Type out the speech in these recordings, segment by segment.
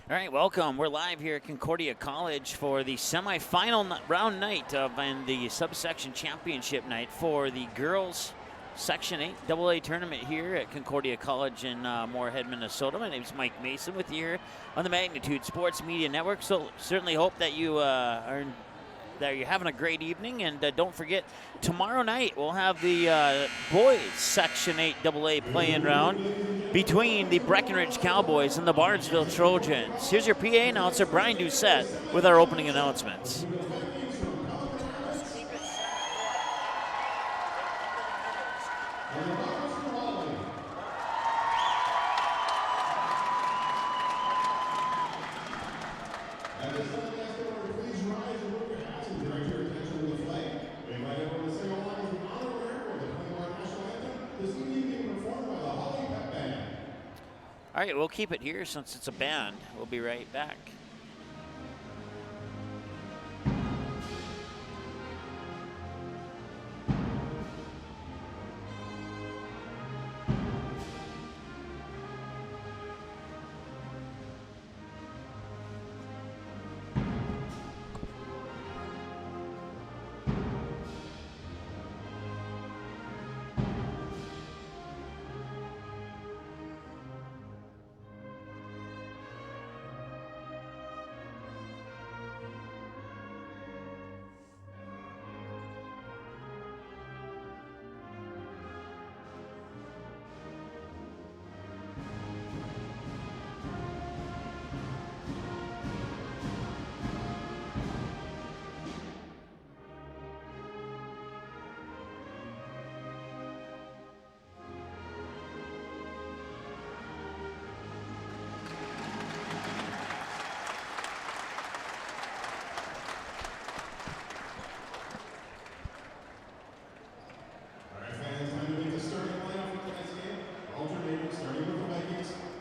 All right, welcome. We're live here at Concordia College for the semifinal round night and the subsection championship night for the girls Section 8 AA tournament here at Concordia College in Moorhead, Minnesota. My name is Mike Mason with you here on the Magnitude Sports Media Network. So certainly hope that you're having a great evening, and don't forget, tomorrow night we'll have the boys Section 8 AA play-in round between the Breckenridge Cowboys and the Barnesville Trojans. Here's your PA announcer, Brian Doucette, with our opening announcements. All right, we'll keep it here since it's a band. We'll be right back.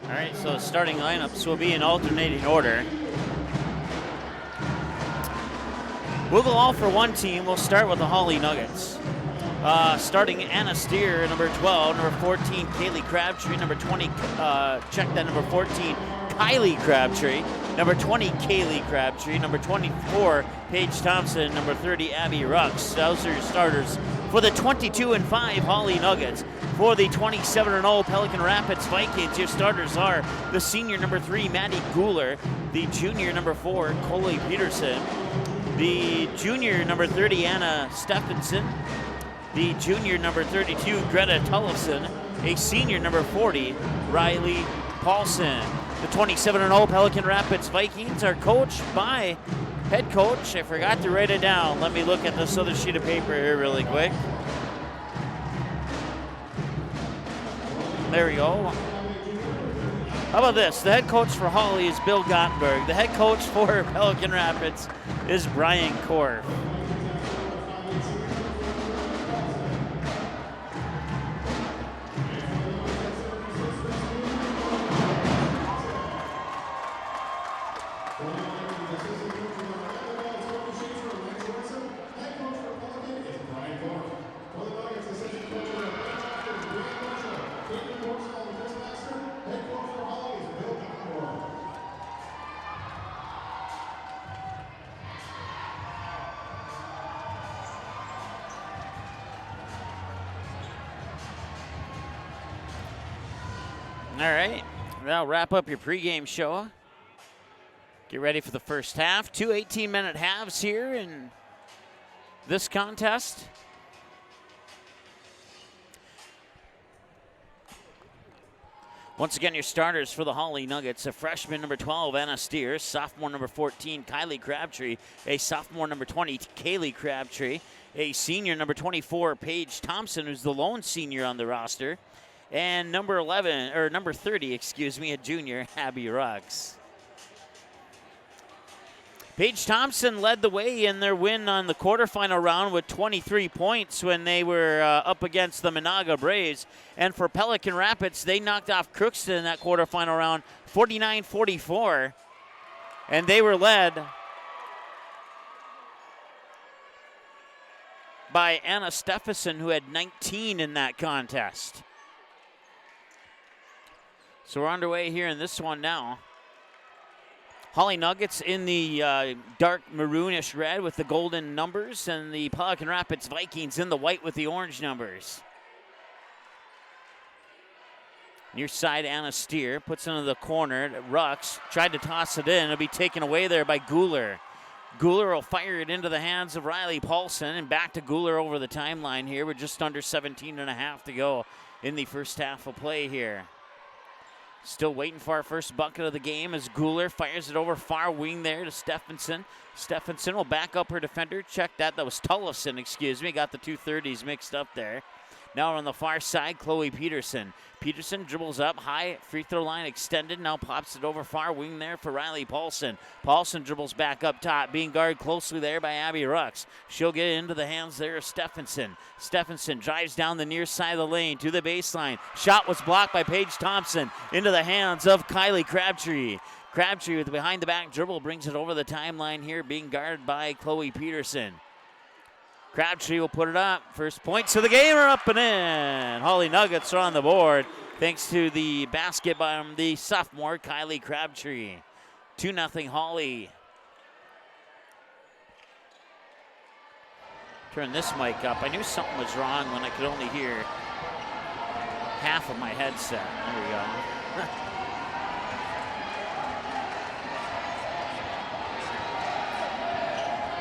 All right, so starting lineups will be in alternating order. We'll go all for one team. We'll start with the Hawley Nuggets. Starting Anna Steer, number 12, number 14, Kaylee Crabtree, number 20, check that, number 14, Kylie Crabtree, number 20, Kaylee Crabtree, number 24, Paige Thompson, number 30, Abby Rux. Those are your starters for the 22-5 Hawley Nuggets. For the 27-0 Pelican Rapids Vikings, your starters are the senior number 3, Maddie Guler, the junior number 4, Coley Peterson, the junior number 30, Anna Stephenson, the junior number 32, Greta Tullifson, a senior number 40, Riley Paulson. The 27-0 Pelican Rapids Vikings are coached by head coach, I forgot to write it down. Let me look at this other sheet of paper here really quick. There we go. How about this? The head coach for Hawley is Bill Gottenberg. The head coach for Pelican Rapids is Brian Korf. All right, that'll wrap up your pregame show. Get ready for the first half. 2 18-minute halves here in this contest. Once again, your starters for the Hawley Nuggets, a freshman number 12, Anna Steer, sophomore number 14, Kylie Crabtree, a sophomore number 20, Kaylee Crabtree, a senior number 24, Paige Thompson, who's the lone senior on the roster, and number 30, a junior, Abby Rux. Paige Thompson led the way in their win on the quarterfinal round with 23 points when they were up against the Monaga Braves. And for Pelican Rapids, they knocked off Crookston in that quarterfinal round 49-44. And they were led by Anna Stephenson, who had 19 in that contest. So we're underway here in this one now. Hawley Nuggets in the dark maroonish red with the golden numbers, and the Pelican Rapids Vikings in the white with the orange numbers. Near side, Anna Steer puts it into the corner. Rux tried to toss it in. It'll be taken away there by Guler. Guler will fire it into the hands of Riley Paulson, and back to Guler over the timeline here with just under 17 and a half to go in the first half of play here. Still waiting for our first bucket of the game as Guler fires it over far wing there to Stephenson. Stephenson will back up her defender. Check that. That was Tullison, excuse me. Got the 230s mixed up there. Now on the far side, Chloe Peterson. Peterson dribbles up high, free throw line extended. Now pops it over far wing there for Riley Paulson. Paulson dribbles back up top, being guarded closely there by Abby Rux. She'll get into the hands there of Stephenson. Stephenson drives down the near side of the lane to the baseline. Shot was blocked by Paige Thompson into the hands of Kylie Crabtree. Crabtree with the behind the back dribble brings it over the timeline here, being guarded by Chloe Peterson. Crabtree will put it up. First points of the game are up and in. Hawley Nuggets are on the board thanks to the basket by the sophomore Kylie Crabtree. 2-0 Hawley. Turn this mic up. I knew something was wrong when I could only hear half of my headset. There we go.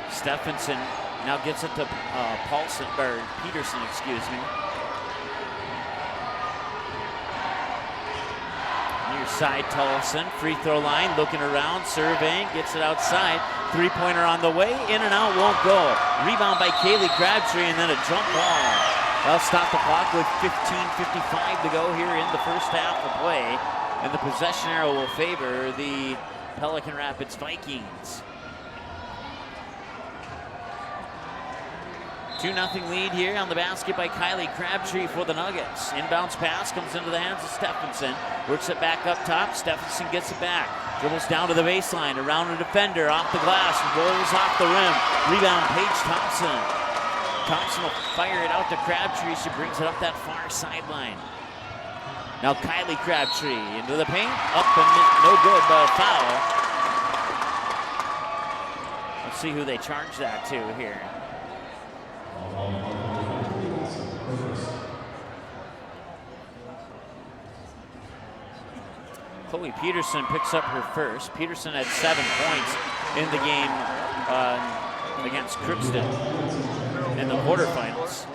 Stephenson now gets it to Paulson, or Peterson, excuse me. Near side, Tullison, free throw line, looking around, surveying, gets it outside. Three-pointer on the way, in and out, won't go. Rebound by Kaylee Crabtree, and then a jump ball. They'll stop the clock with 15:55 to go here in the first half of play, and the possession arrow will favor the Pelican Rapids Vikings. 2-0 lead here on the basket by Kylie Crabtree for the Nuggets. Inbounds pass comes into the hands of Stephenson. Works it back up top. Stephenson gets it back. Dribbles down to the baseline. Around a defender. Off the glass. Rolls off the rim. Rebound Paige Thompson. Thompson will fire it out to Crabtree. She brings it up that far sideline. Now Kylie Crabtree into the paint. Up and no good, but a foul. Let's see who they charge that to here. Chloe Peterson picks up her first. Peterson had 7 points in the game against Crookston in the quarterfinals.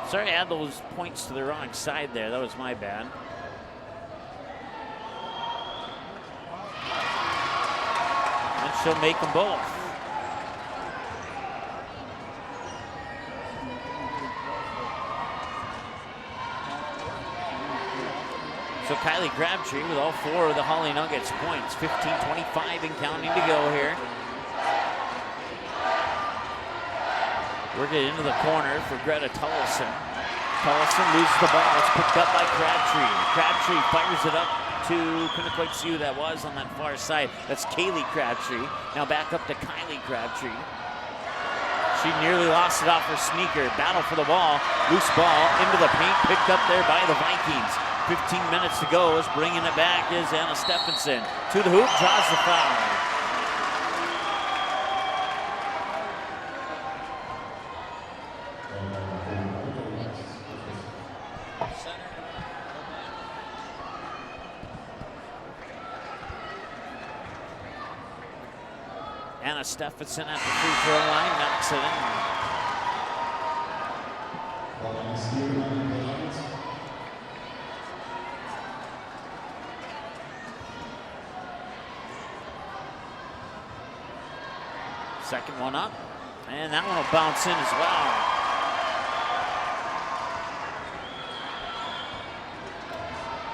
Sorry I had those points to the wrong side there. That was my bad. And she'll make them both. So Kylie Crabtree with all 4 of the Hawley Nuggets points. 15:25 and counting to go here. Work it into the corner for Greta Tullison. Tullison loses the ball. It's picked up by Crabtree. Crabtree fires it up to, couldn't quite see who that was on that far side. That's Kaylee Crabtree. Now back up to Kylie Crabtree. She nearly lost it off her sneaker. Battle for the ball. Loose ball into the paint. Picked up there by the Vikings. 15 minutes to go. Is bringing it back is Anna Stephenson. To the hoop, draws the foul. Anna Stephenson at the free throw line, knocks it in. Second one up, and that one will bounce in as well.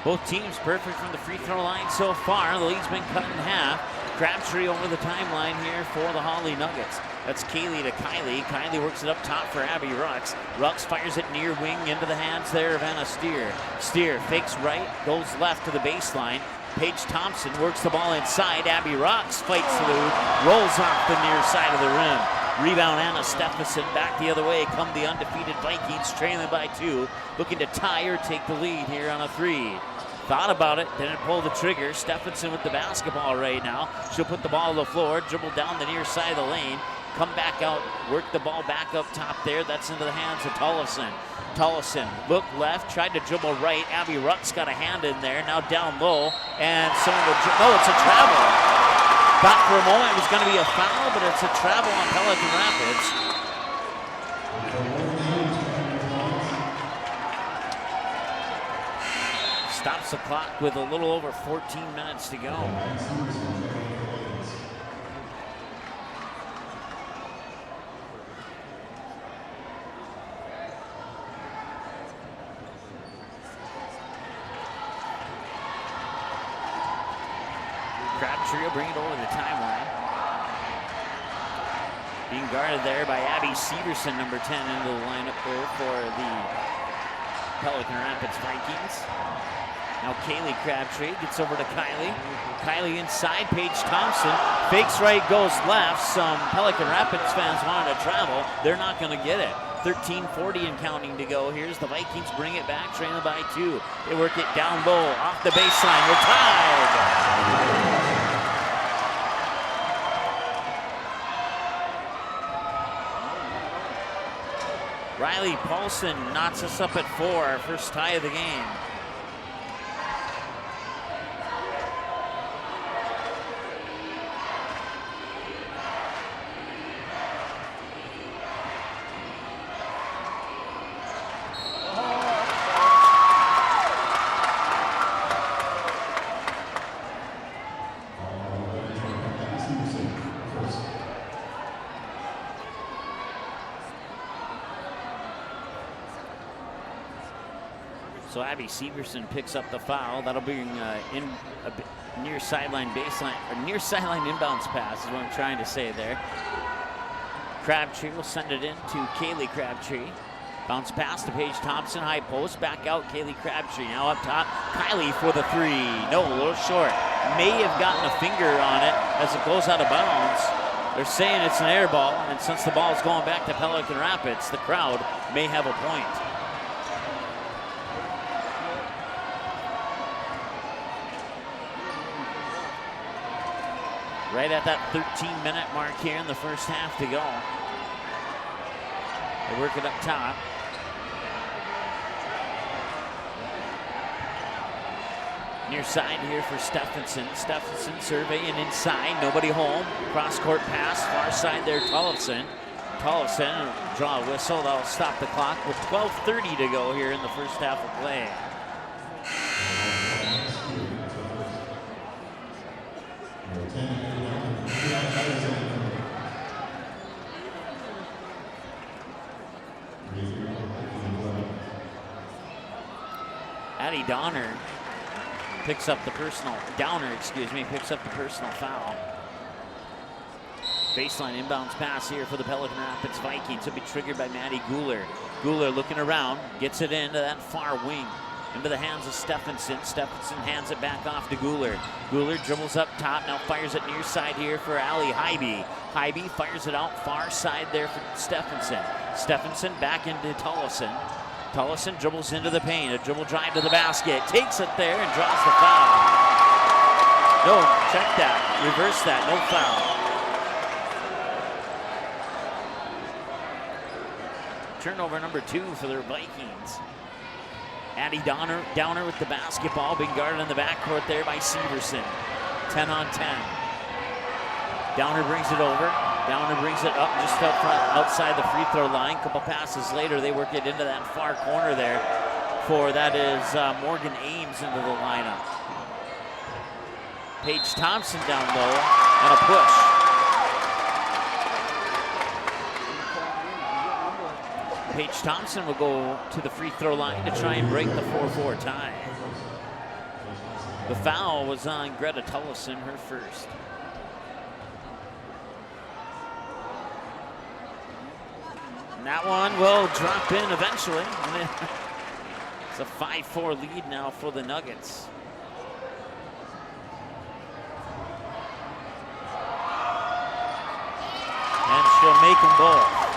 Both teams perfect from the free throw line so far. The lead's been cut in half. Crabtree over the timeline here for the Hawley Nuggets. That's Kaylee to Kylie. Kylie works it up top for Abby Rux. Rux fires it near wing into the hands there of Anna Steer. Steer fakes right, goes left to the baseline. Paige Thompson works the ball inside. Abby Rux fights through, rolls off the near side of the rim. Rebound Anna Stephenson back the other way. Come the undefeated Vikings trailing by 2. Looking to tie or take the lead here on a 3. Thought about it, didn't pull the trigger. Stephenson with the basketball right now. She'll put the ball on the floor, dribble down the near side of the lane, come back out, work the ball back up top there. That's into the hands of Tollefson. Tollefson look left, tried to dribble right. Abby Rutt's got a hand in there, now down low, and someone will, no, it's a travel. Thought for a moment it was going to be a foul, but it's a travel on Pelican Rapids. Stops the clock with a little over 14 minutes to go. Crabtree will bring it over the timeline. Being guarded there by Abby Severson, number 10, into the lineup there for the Pelican Rapids Vikings. Now Kaylee Crabtree gets over to Kylie. Kylie inside, Paige Thompson. Fakes right, goes left. Some Pelican Rapids fans wanted to travel. They're not going to get it. 13:40 and counting to go. Here's the Vikings bring it back, trailing by 2. They work it down low, off the baseline. We're tied. Riley Paulson knots us up at 4, our first tie of the game. So Abby Severson picks up the foul. That'll bring in a near sideline baseline, or near sideline inbounds pass is what I'm trying to say there. Crabtree will send it in to Kaylee Crabtree. Bounce pass to Paige Thompson, high post, back out Kaylee Crabtree. Now up top, Kylie for the 3. No, a little short. May have gotten a finger on it as it goes out of bounds. They're saying it's an air ball, and since the ball is going back to Pelican Rapids, the crowd may have a point. Right at that 13-minute mark here in the first half to go. They work it up top. Near side here for Stephenson. Stephenson surveying inside, nobody home. Cross-court pass, far side there, Tollefson. Tollefson will draw a whistle, that'll stop the clock with 12:30 to go here in the first half of play. Addie Downer picks up the personal, picks up the personal foul. Baseline inbounds pass here for the Pelican Rapids Vikings. It'll be triggered by Maddie Guler. Guler looking around, gets it into that far wing, into the hands of Stephenson. Stephenson hands it back off to Guler. Guler dribbles up top, now fires it near side here for Allie Hybe. Hybe fires it out far side there for Stephenson. Stephenson back into Tollefson. Tollefson dribbles into the paint, a dribble drive to the basket, takes it there and draws the foul. No, check that, reverse that, no foul. Turnover number 2 for their Vikings. Addie Downer with the basketball, being guarded in the backcourt there by Severson. 10 on 10. Downer brings it over. Downer brings it up just up front, outside the free throw line. Couple passes later, they work it into that far corner there for, that is Morgan Ames into the lineup. Paige Thompson down low, and a push. Paige Thompson will go to the free throw line to try and break the 4-4 tie. The foul was on Greta Tollefson, her first. And that one will drop in eventually. It's a 5-4 lead now for the Nuggets. And she'll make them both.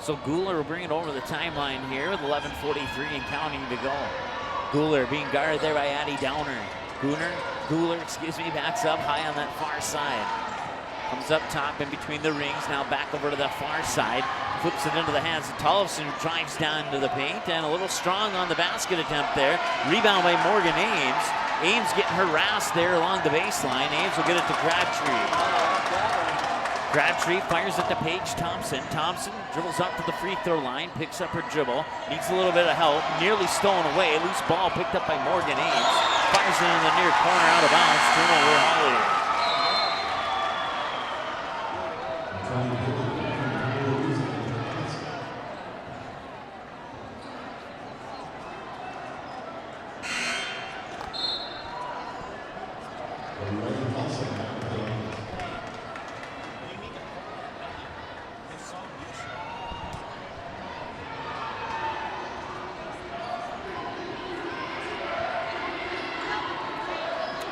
So Guler will bring it over the timeline here with 11:43 and counting to go. Guler being guarded there by Addie Downer. Guler, backs up high on that far side. Comes up top in between the rings, now back over to the far side. Flips it into the hands of Tollefson, who drives down to the paint, and a little strong on the basket attempt there. Rebound by Morgan Ames. Ames getting harassed there along the baseline. Ames will get it to Crabtree. Crabtree fires it to Paige Thompson. Thompson dribbles up to the free throw line, picks up her dribble, needs a little bit of help, nearly stolen away. Loose ball picked up by Morgan Ames. Fires it in the near corner, out of bounds. Turnover, Hawley.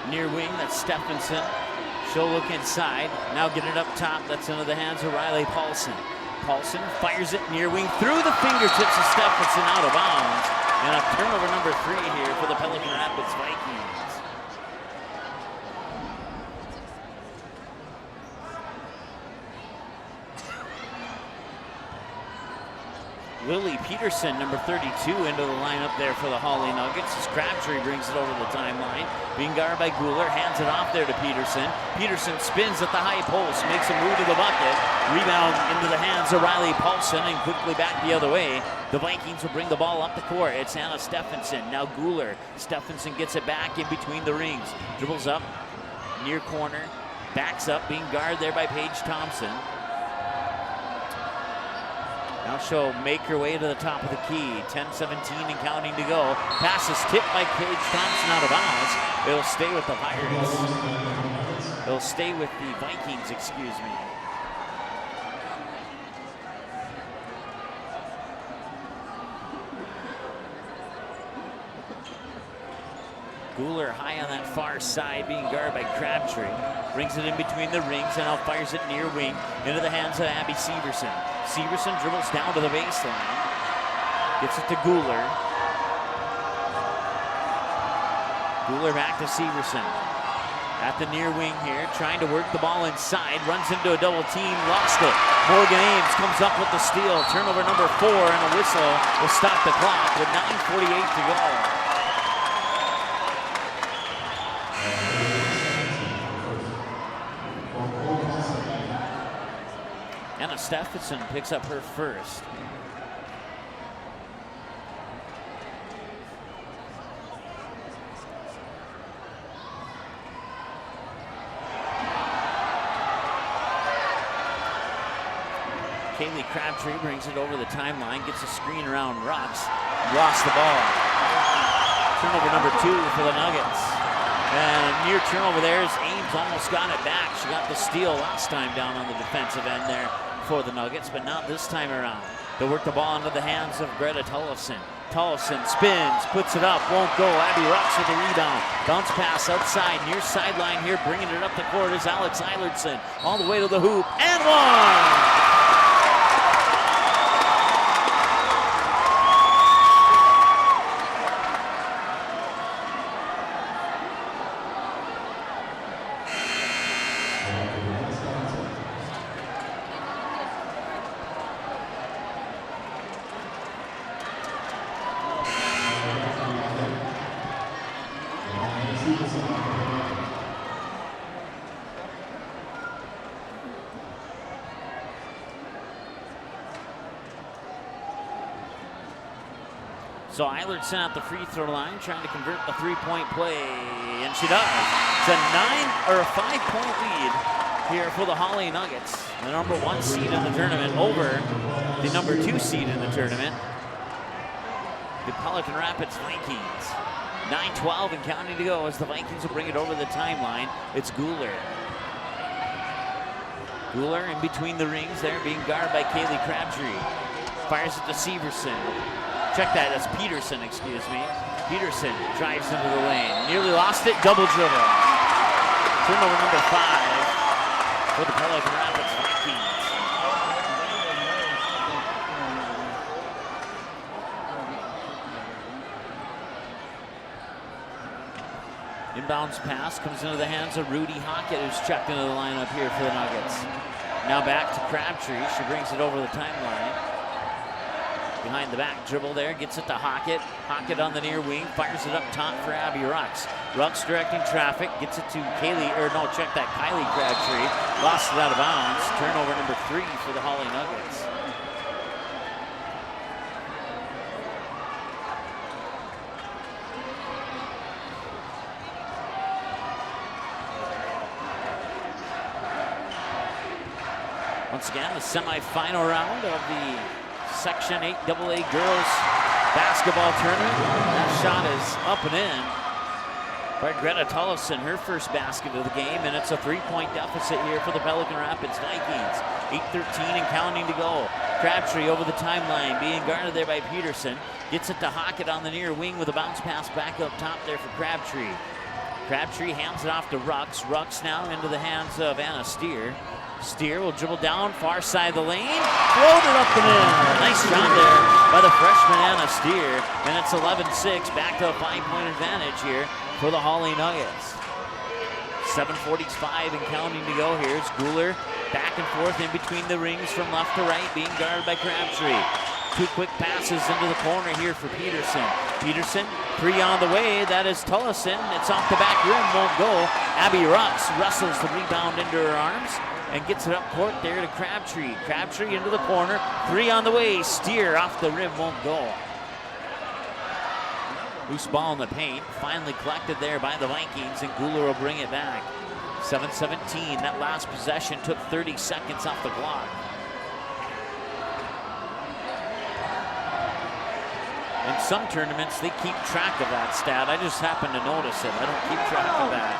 Near wing, that's Stephenson. She'll look inside. Now get it up top. That's into the hands of Riley Paulson. Paulson fires it near wing through the fingertips of Stephenson, out of bounds. And a turnover number 3 here for the Pelican Rapids Vikings. Lily Peterson, number 32, into the lineup there for the Hawley Nuggets as Crabtree brings it over the timeline. Being guarded by Guler, hands it off there to Peterson. Peterson spins at the high post, makes a move to the bucket. Rebound into the hands of Riley Paulson and quickly back the other way. The Vikings will bring the ball up the court. It's Anna Stephenson, now Guler. Stephenson gets it back in between the rings. Dribbles up, near corner, backs up, being guarded there by Paige Thompson. Now she'll make her way to the top of the key. 10:17 and counting to go. Pass is tipped by Paige Thompson, out of bounds. It'll stay with the Pirates. It'll stay with the Vikings, excuse me. Guler high on that far side, being guarded by Crabtree. Brings it in between the rings and now fires it near wing into the hands of Abby Severson. Severson dribbles down to the baseline. Gets it to Guler. Guler back to Severson. At the near wing here, trying to work the ball inside. Runs into a double team, lost it. Morgan Ames comes up with the steal. Turnover number 4, and a whistle will stop the clock with 9:48 to go. Anna Stephenson picks up her first. Kaylee Crabtree brings it over the timeline, gets a screen around Rocks, lost the ball. Turnover number 2 for the Nuggets. And a near turnover there as Ames almost got it back. She got the steal last time down on the defensive end there for the Nuggets, but not this time around. They'll work the ball into the hands of Greta Tollefson. Tollefson spins, puts it up, won't go. Abby Rocks with the rebound. Bounce pass outside, near sideline here, bringing it up the court is Alex Eilertson. All the way to the hoop, and one! So Eilertson at the free throw line, trying to convert the three-point play, and she does. It's a 5-point lead here for the Hawley Nuggets, the number 1 seed in the tournament over the number 2 seed in the tournament, the Pelican Rapids Vikings. 9:12 and counting to go as the Vikings will bring it over the timeline. It's Guler. Guler in between the rings there, being guarded by Kaylee Crabtree. Fires it to Severson. Check that, that's Peterson, excuse me. Peterson drives into the lane. Nearly lost it, double dribble. Turnover number 5 for the Pelican Rapids Vikings. Inbounds pass comes into the hands of Rudy Hockett, who's checked into the lineup here for the Nuggets. Now back to Crabtree. She brings it over the timeline. Behind the back dribble there, gets it to Hockett. Hockett on the near wing, fires it up top for Abby Rux. Rux directing traffic, gets it to Kylie Crabtree. Lost it out of bounds. Turnover number 3 for the Hawley Nuggets. Once again, the semifinal round of the Section 8 AA Girls Basketball Tournament. That shot is up and in by Greta Tullifson, her first basket of the game, and it's a 3-point deficit here for the Pelican Rapids Vikings. 8:13 and counting to go. Crabtree over the timeline, being guarded there by Peterson. Gets it to Hockett on the near wing with a bounce pass back up top there for Crabtree. Crabtree hands it off to Rux. Rux now into the hands of Anna Steer. Steer will dribble down far side of the lane, floated up and in. Nice job there by the freshman Anna Steer, and it's 11-6, back to a 5-point advantage here for the Hawley Nuggets. 7:45 and counting to go here. It's Guler back and forth in between the rings from left to right, being guarded by Crabtree. 2 quick passes into the corner here for Peterson. Peterson, 3 on the way. That is Tullison. It's off the back rim, won't go. Abby Rux wrestles the rebound into her arms and gets it up court there to Crabtree. Crabtree into the corner, 3 on the way. Steer off the rim, won't go. Loose ball in the paint, finally collected there by the Vikings, and Guler will bring it back. 7:17, that last possession took 30 seconds off the clock. In some tournaments, they keep track of that stat. I just happen to notice it. I don't keep track of that.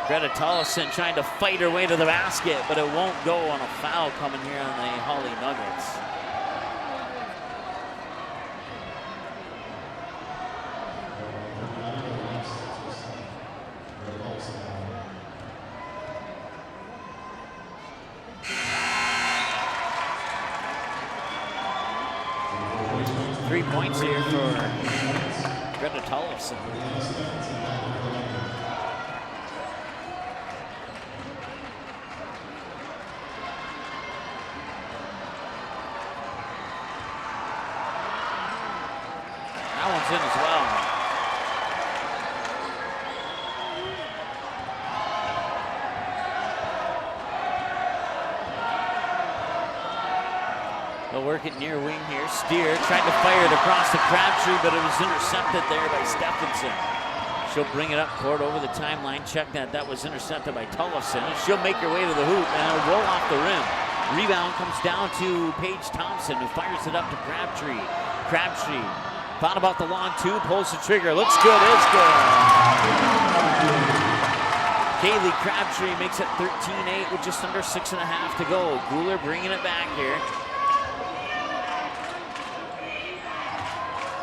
Greta Tullison trying to fight her way to the basket, but it won't go on a foul coming here on the Hawley Nuggets. Three points here for Greta Tullison. That one's in as well. They'll work it near wing here. Steer tried to fire it across the Crabtree, but it was intercepted there by Stephenson. She'll bring it up court over the timeline. Check that. That was intercepted by Tullison. And she'll make her way to the hoop and it'll roll off the rim. Rebound comes down to Paige Thompson, who fires it up to Crabtree. Crabtree thought about the long 2, pulls the trigger. Looks good, is good. Kaylee Crabtree makes it 13-8 with just under 6.5 to go. Guler bringing it back here.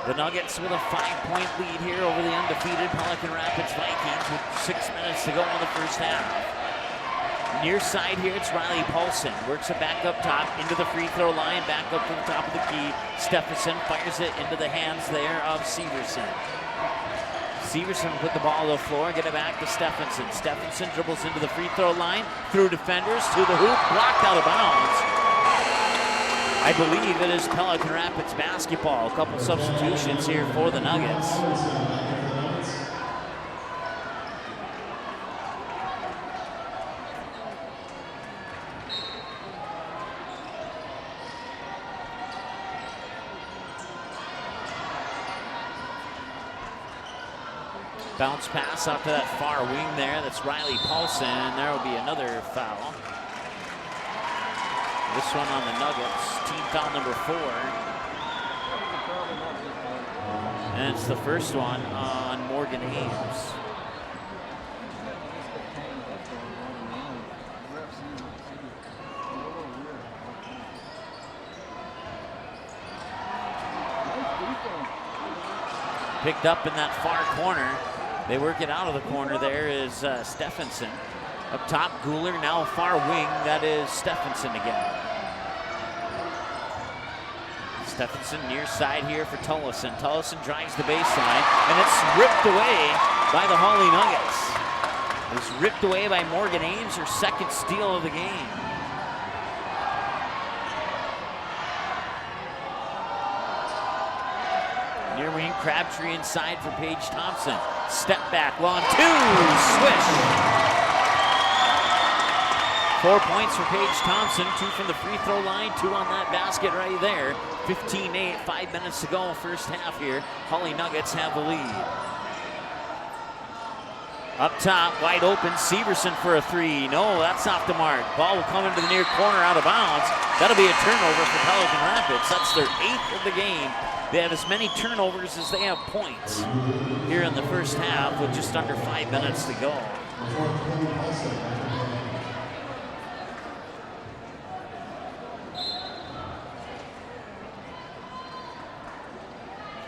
The Nuggets with a 5-point lead here over the undefeated Pelican Rapids Vikings with 6 minutes to go in the first half. Near side here, it's Riley Paulson. Works it back up top into the free throw line, back up to the top of the key. Stephenson fires it into the hands there of Severson. Severson put the ball on the floor, get it back to Stephenson. Stephenson dribbles into the free throw line, through defenders, to the hoop, blocked out of bounds. I believe it is Pelican Rapids basketball. A couple substitutions here for the Nuggets. Bounce pass out to that far wing there. That's Riley Paulson, and there will be another foul. This one on the Nuggets, team foul number 4. And it's the first one on Morgan Ames. Picked up in that far corner. They work it out of the corner. There is Stephenson. Up top, Guler, now far wing. That is Stephenson again. Stephenson near side here for Tullison. Tullison drives the baseline, and it's ripped away by the Hawley Nuggets. It was ripped away by Morgan Ames, her second steal of the game. Near wing, Crabtree inside for Paige Thompson. Step back, long two, swish. 4 points for Paige Thompson, 2 from the free throw line, 2 on that basket right there. 15-8, 5 minutes to go, first half here. Hawley Nuggets have the lead. Up top, wide open, Severson for a three. No, that's off the mark. Ball will come into the near corner, out of bounds. That'll be a turnover for Pelican Rapids. That's their 8th of the game. They have as many turnovers as they have points here in the first half with just under 5 minutes to go.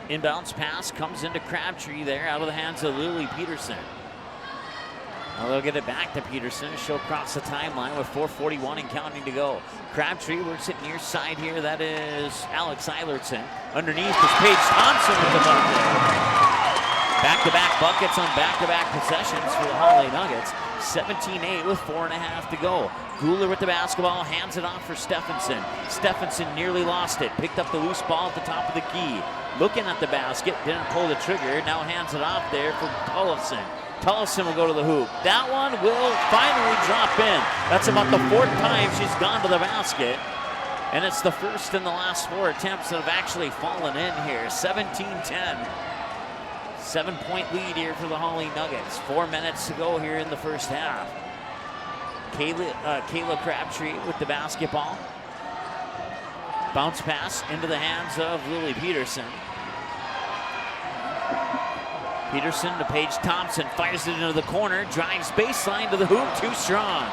Inbounds pass comes into Crabtree there out of the hands of Lily Peterson. Now they'll get it back to Peterson. She'll cross the timeline with 4:41 and counting to go. Crabtree works it near side here. That is Alex Eilertson. Underneath is Paige Thompson with the bucket. Back-to-back buckets on back-to-back possessions for the Hawley Nuggets. 17-8 with 4.5 to go. Guler with the basketball, hands it off for Stephenson. Stephenson nearly lost it. Picked up the loose ball at the top of the key. Looking at the basket, didn't pull the trigger. Now hands it off there for Tullison. Tullison will go to the hoop. That one will finally drop in. That's about the 4th time she's gone to the basket. And it's the first in the last 4 attempts that have actually fallen in here. 17-10. 7-point lead here for the Hawley Nuggets. 4 minutes to go here in the first half. Kayla Crabtree with the basketball. Bounce pass into the hands of Lily Peterson. Peterson to Paige Thompson, fires it into the corner, drives baseline to the hoop, too strong.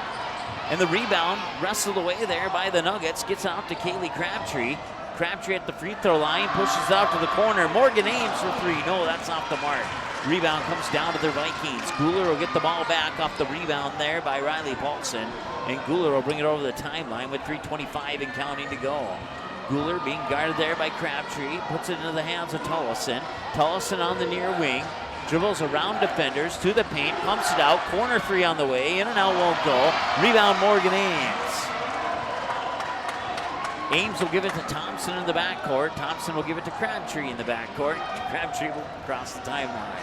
And the rebound wrestled away there by the Nuggets, gets out to Kaylee Crabtree. Crabtree at the free throw line, pushes out to the corner. Morgan Ames for 3, no, that's off the mark. Rebound comes down to the Vikings. Guler will get the ball back off the rebound there by Riley Paulson. And Guler will bring it over the timeline with 3:25 and counting to go. Guler being guarded there by Crabtree, puts it into the hands of Tullison. Tullison on the near wing, dribbles around defenders to the paint, pumps it out, corner 3 on the way, in and out won't go. Rebound Morgan Ames. Ames will give it to Thompson in the backcourt. Thompson will give it to Crabtree in the backcourt. Crabtree will cross the timeline.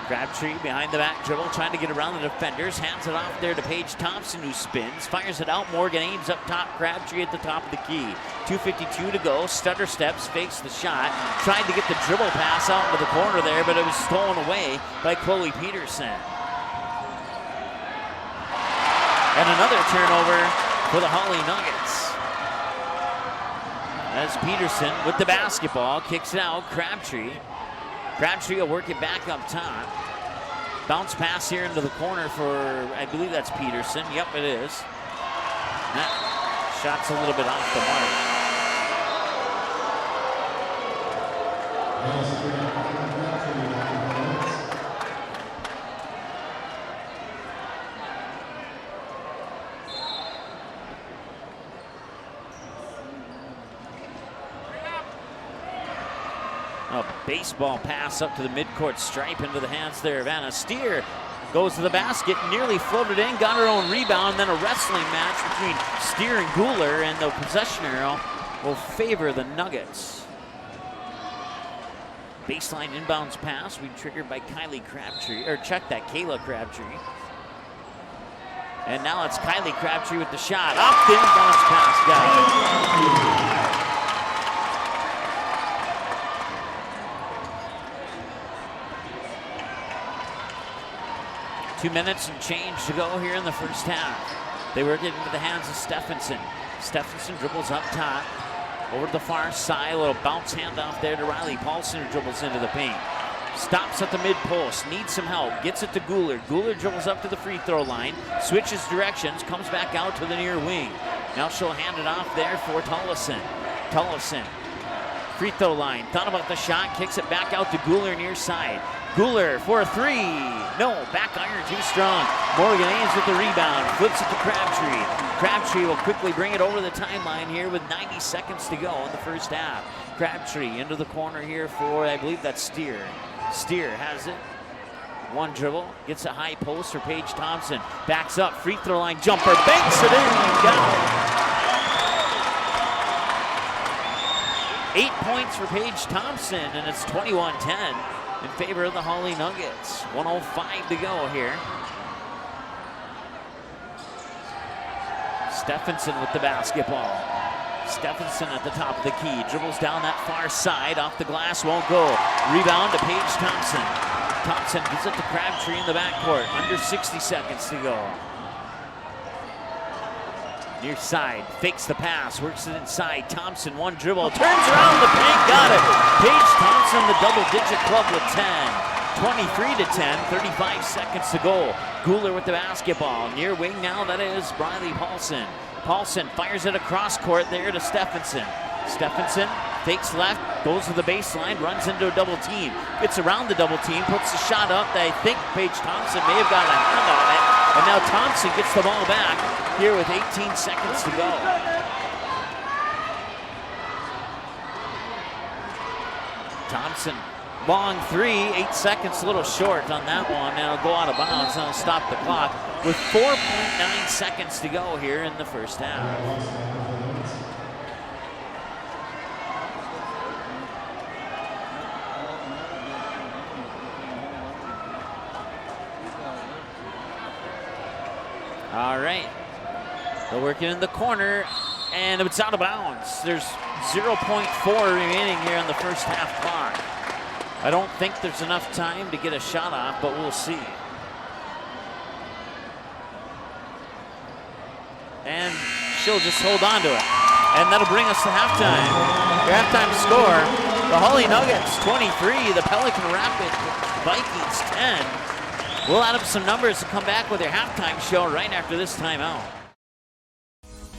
Crabtree behind the back dribble, trying to get around the defenders. Hands it off there to Paige Thompson, who spins. Fires it out. Morgan Ames up top. Crabtree at the top of the key. 2:52 to go. Stutter steps, fakes the shot. Tried to get the dribble pass out into the corner there, but it was stolen away by Chloe Peterson. And another turnover for the Hawley Nuggets. As Peterson with the basketball, kicks it out. Crabtree will work it back up top. Bounce pass here into the corner for, I believe that's Peterson. Yep, it is. That shot's a little bit off the mark. A baseball pass up to the midcourt stripe into the hands there of Anna Steer. Goes to the basket, nearly floated in, got her own rebound, then a wrestling match between Steer and Guler, and the possession arrow will favor the Nuggets. Baseline inbounds pass, we triggered by Kayla Crabtree. And now it's Kayla Crabtree with the shot. Off the inbounds pass, got it. 2 minutes and change to go here in the first half. They work it into the hands of Stephenson. Stephenson dribbles up top, over to the far side, a little bounce handoff there to Riley Paulson, who dribbles into the paint. Stops at the mid-post, needs some help, gets it to Guler. Guler dribbles up to the free throw line, switches directions, comes back out to the near wing. Now she'll hand it off there for Tullison. Tullison, free throw line, thought about the shot, kicks it back out to Guler near side. Guler for a 3. No, back iron too strong. Morgan Ames with the rebound, flips it to Crabtree. Crabtree will quickly bring it over the timeline here with 90 seconds to go in the first half. Crabtree into the corner here for, I believe that's Steer. Steer has it. One dribble, gets a high post for Paige Thompson. Backs up, free throw line jumper, banks it in, got it. 8 points for Paige Thompson, and it's 21-10 in favor of the Hawley Nuggets. 1:05 to go here. Stephenson with the basketball. Stephenson at the top of the key, dribbles down that far side, off the glass, won't go. Rebound to Paige Thompson. Thompson gives it to Crabtree in the backcourt, under 60 seconds to go. Near side, fakes the pass, works it inside. Thompson, one dribble, turns around the paint, got it. Paige Thompson, the double-digit club with 10. 23-10, 35 seconds to go. Guler with the basketball. Near wing now, that is Briley Paulson. Paulson fires it across court there to Stephenson. Stephenson fakes left, goes to the baseline, runs into a double team. Gets around the double team, puts the shot up that I think Paige Thompson may have got a hand on it. And now Thompson gets the ball back here with 18 seconds to go. Thompson, long three, 8 seconds, a little short on that one. And it'll go out of bounds and it'll stop the clock with 4.9 seconds to go here in the first half. All right, they're working in the corner, and it's out of bounds. There's 0.4 remaining here in the first half clock. I don't think there's enough time to get a shot off, but we'll see. And she'll just hold on to it. And that'll bring us to halftime. Your halftime score, the Hawley Nuggets 23, the Pelican Rapids Vikings 10. We'll add up some numbers and come back with your halftime show right after this timeout.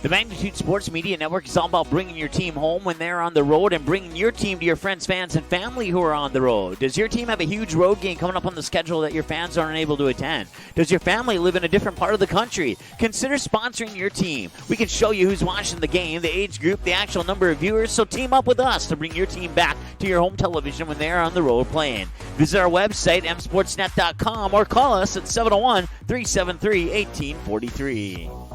The Magnitude Sports Media Network is all about bringing your team home when they're on the road and bringing your team to your friends, fans, and family who are on the road. Does your team have a huge road game coming up on the schedule that your fans aren't able to attend? Does your family live in a different part of the country? Consider sponsoring your team. We can show you who's watching the game, the age group, the actual number of viewers, so team up with us to bring your team back to your home television when they're on the road playing. Visit our website, msportsnet.com, or call us at 701-373-1843.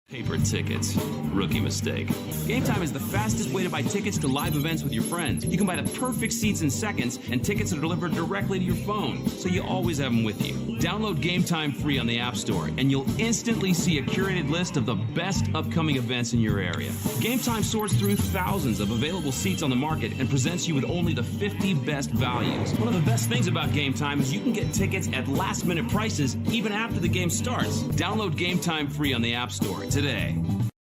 Paper tickets. Rookie mistake. Game Time is the fastest way to buy tickets to live events with your friends. You can buy the perfect seats in seconds, and tickets are delivered directly to your phone, so you always have them with you. Download Game Time free on the App Store, and you'll instantly see a curated list of the best upcoming events in your area. Game Time sorts through thousands of available seats on the market and presents you with only the 50 best values. One of the best things about Game Time is you can get tickets at last-minute prices even after the game starts. Download Game Time free on the App Store today.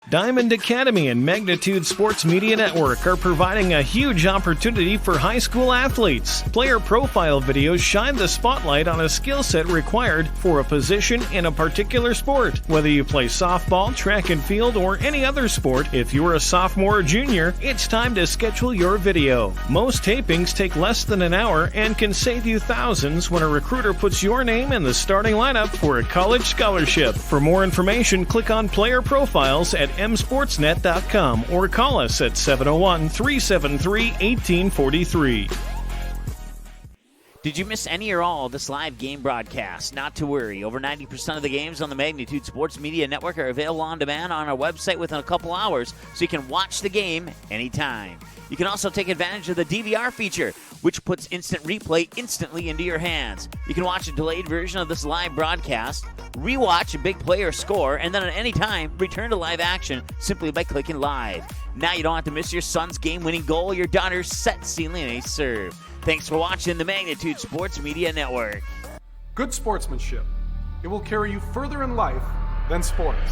Diamond Academy and Magnitude Sports Media Network are providing a huge opportunity for high school athletes. Player profile videos shine the spotlight on a skill set required for a position in a particular sport. Whether you play softball, track and field, or any other sport, if you're a sophomore or junior, it's time to schedule your video. Most tapings take less than an hour and can save you thousands when a recruiter puts your name in the starting lineup for a college scholarship. For more information, click on Player Profiles at msportsnet.com or call us at 701-373-1843. Did you miss any or all of this live game broadcast? Not to worry. Over 90% of the games on the Magnitude Sports Media Network are available on demand on our website within a couple hours, so you can watch the game anytime. You can also take advantage of the DVR feature, which puts instant replay instantly into your hands. You can watch a delayed version of this live broadcast, rewatch a big play or score, and then at any time, return to live action simply by clicking live. Now you don't have to miss your son's game-winning goal or your daughter's set-sealing ace serve. Thanks for watching the Magnitude Sports Media Network. Good sportsmanship. It will carry you further in life than sports.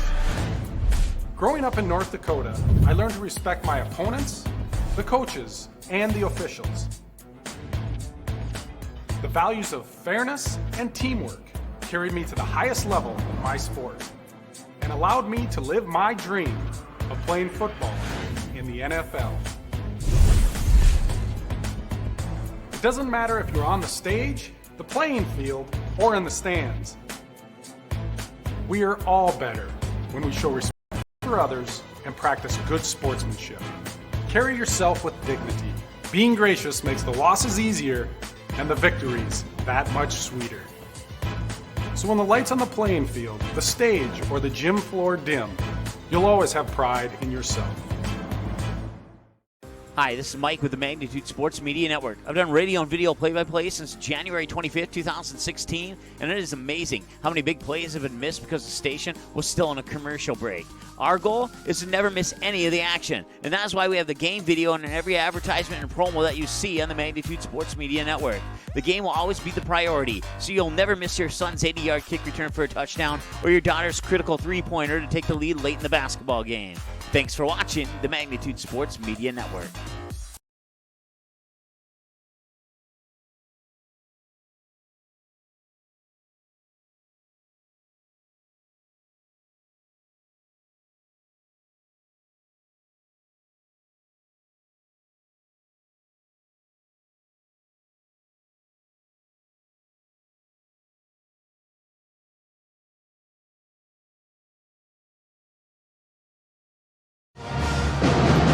Growing up in North Dakota, I learned to respect my opponents, the coaches, and the officials. The values of fairness and teamwork carried me to the highest level in my sport and allowed me to live my dream of playing football in the NFL. It doesn't matter if you're on the stage, the playing field, or in the stands. We are all better when we show respect for others and practice good sportsmanship. Carry yourself with dignity. Being gracious makes the losses easier and the victories that much sweeter. So when the lights on the playing field, the stage, or the gym floor dim, you'll always have pride in yourself. Hi, this is Mike with the Magnitude Sports Media Network. I've done radio and video play-by-play since January 25th, 2016, and it is amazing how many big plays have been missed because the station was still on a commercial break. Our goal is to never miss any of the action, and that's why we have the game video in every advertisement and promo that you see on the Magnitude Sports Media Network. The game will always be the priority, so you'll never miss your son's 80-yard kick return for a touchdown or your daughter's critical three-pointer to take the lead late in the basketball game. Thanks for watching the Magnitude Sports Media Network.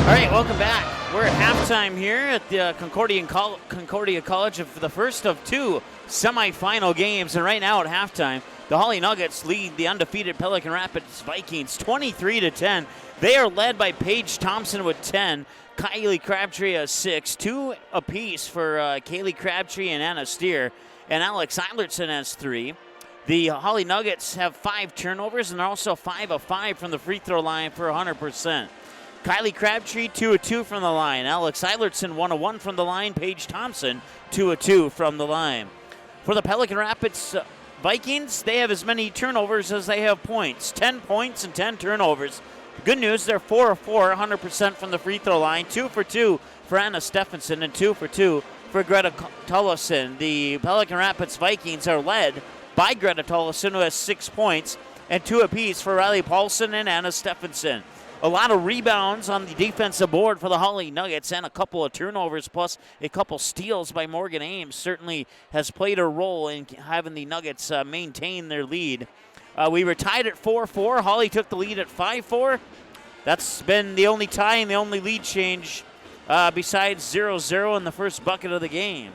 All right, welcome back. We're at halftime here at the Concordia College of the first of two semifinal games. And right now at halftime, the Hawley Nuggets lead the undefeated Pelican Rapids Vikings 23-10. They are led by Paige Thompson with 10, Kylie Crabtree has 6, 2 apiece for Kaylee Crabtree and Anna Steer, and Alex Eilertson has 3. The Hawley Nuggets have 5 turnovers and also 5 of 5 from the free throw line for 100%. Kylie Crabtree, 2 of 2 from the line. Alex Eilertson, 1 of 1 from the line. Paige Thompson, 2 of 2 from the line. For the Pelican Rapids Vikings, they have as many turnovers as they have points. 10 points and 10 turnovers. The good news, they're 4 of 4, 100% from the free throw line. 2 for 2 for Anna Stephenson and 2 for 2 for Greta Tullison. The Pelican Rapids Vikings are led by Greta Tullison, who has 6 points, and 2 apiece for Riley Paulson and Anna Stephenson. A lot of rebounds on the defensive board for the Hawley Nuggets and a couple of turnovers plus a couple steals by Morgan Ames certainly has played a role in having the Nuggets maintain their lead. We were tied at 4-4. Hawley took the lead at 5-4. That's been the only tie and the only lead change besides 0-0 in the first bucket of the game.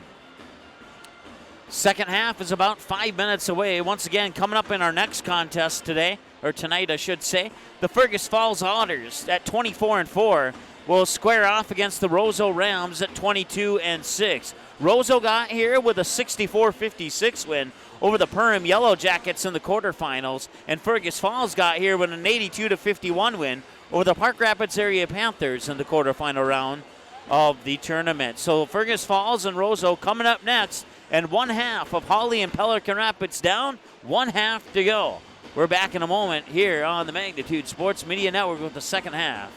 Second half is about 5 minutes away. Once again, coming up in our next contest today, or tonight I should say, the Fergus Falls Otters at 24-4 will square off against the Roseau Rams at 22-6. Roseau got here with a 64-56 win over the Perham Yellow Jackets in the quarterfinals, and Fergus Falls got here with an 82-51 win over the Park Rapids Area Panthers in the quarterfinal round of the tournament. So Fergus Falls and Roseau coming up next, and one half of Hawley and Pelican Rapids down, one half to go. We're back in a moment here on the Magnitude Sports Media Network with the second half.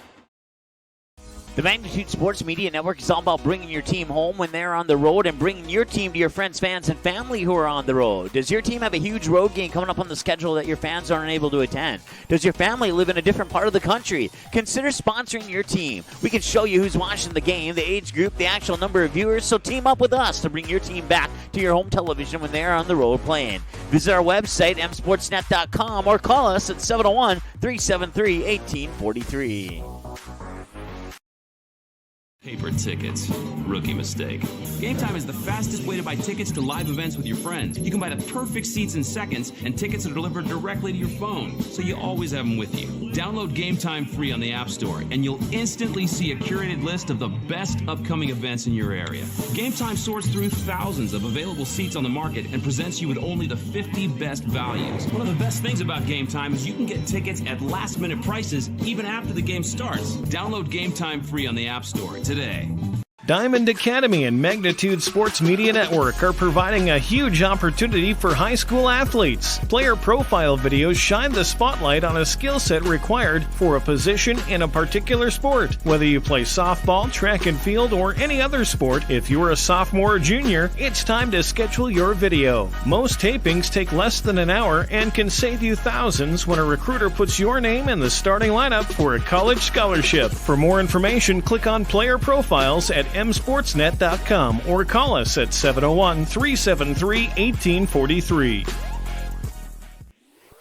The Magnitude Sports Media Network is all about bringing your team home when they're on the road and bringing your team to your friends, fans, and family who are on the road. Does your team have a huge road game coming up on the schedule that your fans aren't able to attend? Does your family live in a different part of the country? Consider sponsoring your team. We can show you who's watching the game, the age group, the actual number of viewers, so team up with us to bring your team back to your home television when they're on the road playing. Visit our website, msportsnet.com, or call us at 701-373-1843. Paper tickets. Rookie mistake. Game Time is the fastest way to buy tickets to live events with your friends. You can buy the perfect seats in seconds, and tickets are delivered directly to your phone, so you always have them with you. Download Game Time free on the App Store, and you'll instantly see a curated list of the best upcoming events in your area. Game Time sorts through thousands of available seats on the market and presents you with only the 50 best values. One of the best things about Game Time is you can get tickets at last-minute prices even after the game starts. Download Game Time free on the App Store today. Diamond Academy and Magnitude Sports Media Network are providing a huge opportunity for high school athletes. Player profile videos shine the spotlight on a skill set required for a position in a particular sport. Whether you play softball, track and field, or any other sport, if you're a sophomore or junior, it's time to schedule your video. Most tapings take less than an hour and can save you thousands when a recruiter puts your name in the starting lineup for a college scholarship. For more information, click on Player Profiles at msportsnet.com or call us at 701-373-1843.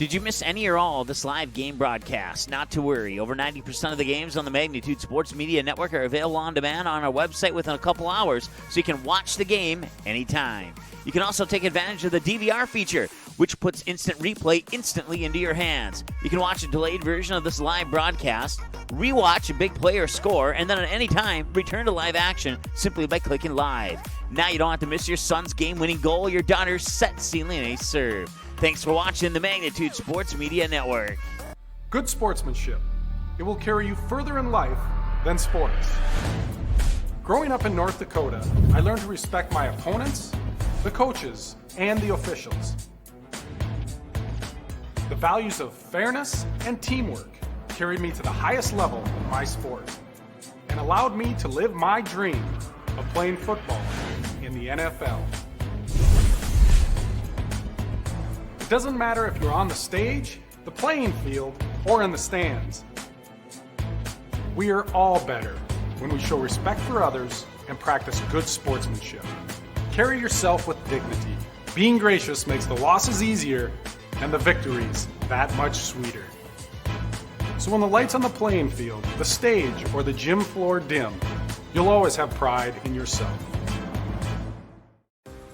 Did you miss any or all of this live game broadcast? Not to worry. Over 90% of the games on the Magnitude Sports Media Network are available on demand on our website within a couple hours, so you can watch the game anytime. You can also take advantage of the DVR feature, which puts instant replay instantly into your hands. You can watch a delayed version of this live broadcast, rewatch a big play or score, and then at any time, return to live action simply by clicking live. Now you don't have to miss your son's game-winning goal or your daughter's set-sealing ace serve. Thanks for watching the Magnitude Sports Media Network. Good sportsmanship. It will carry you further in life than sports. Growing up in North Dakota, I learned to respect my opponents, the coaches, and the officials. The values of fairness and teamwork carried me to the highest level in my sport and allowed me to live my dream of playing football in the NFL. It doesn't matter if you're on the stage, the playing field, or in the stands. We are all better when we show respect for others and practice good sportsmanship. Carry yourself with dignity. Being gracious makes the losses easier and the victories that much sweeter. So when the lights on the playing field, the stage, or the gym floor dim, you'll always have pride in yourself.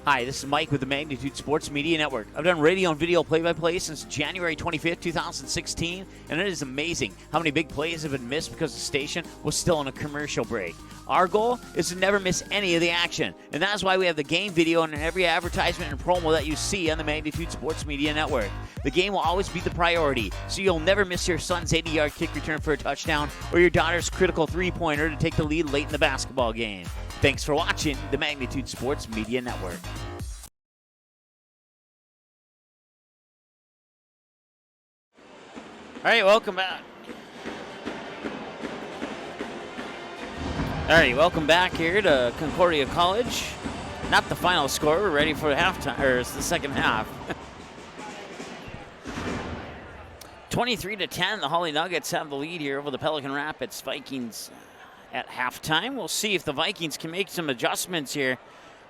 Hi, this is Mike with the Magnitude Sports Media Network. I've done radio and video play-by-play since January 25th, 2016, and it is amazing how many big plays have been missed because the station was still on a commercial break. Our goal is to never miss any of the action, and that's why we have the game video in every advertisement and promo that you see on the Magnitude Sports Media Network. The game will always be the priority, so you'll never miss your son's 80-yard kick return for a touchdown or your daughter's critical three-pointer to take the lead late in the basketball game. Thanks for watching the Magnitude Sports Media Network. All right, welcome back. All right, welcome back here to Concordia College. Not the final score. We're ready for halftime, or it's the second half. 23-10, the Hawley Nuggets have the lead here over the Pelican Rapids Vikings at halftime. We'll see if the Vikings can make some adjustments here,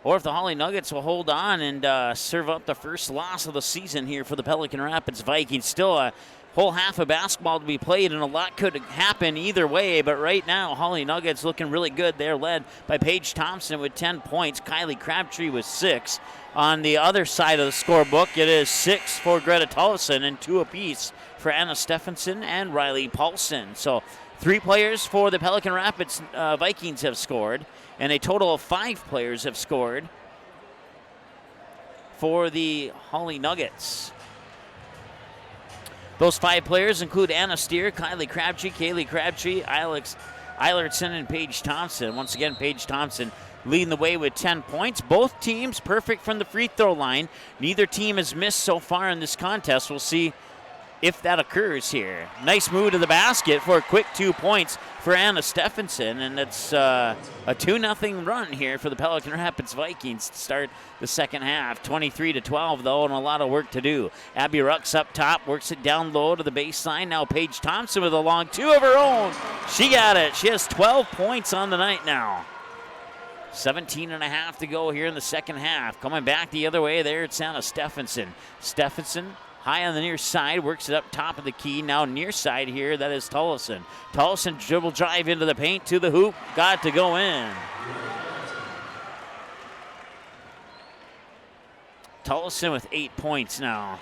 or if the Hawley Nuggets will hold on and serve up the first loss of the season here for the Pelican Rapids Vikings. Still a whole half of basketball to be played, and a lot could happen either way, but right now, Hawley Nuggets looking really good. They're led by Paige Thompson with 10 points. Kylie Crabtree with 6. On the other side of the scorebook, it is 6 for Greta Tollison and 2 apiece for Anna Stephenson and Riley Paulson. So 3 players for the Pelican Rapids Vikings have scored, and a total of 5 players have scored for the Hawley Nuggets. Those 5 players include Anna Steer, Kylie Crabtree, Kaylee Crabtree, Alex Eilertson, and Paige Thompson. Once again, Paige Thompson leading the way with 10 points. Both teams perfect from the free throw line. Neither team has missed so far in this contest. We'll see if that occurs here. Nice move to the basket for a quick 2 points for Anna Stephenson, and it's a 2-0 run here for the Pelican Rapids Vikings to start the second half. 23-12 though, and a lot of work to do. Abby Rucks up top, works it down low to the baseline. Now Paige Thompson with a long 2 of her own. She got it. She has 12 points on the night now. 17.5 to go here in the second half. Coming back the other way there, it's Anna Stephenson. Stephenson high on the near side, works it up top of the key. Now near side here, that is Tollison. Tollison dribble drive into the paint to the hoop. Got to go in. Tollison with 8 points now.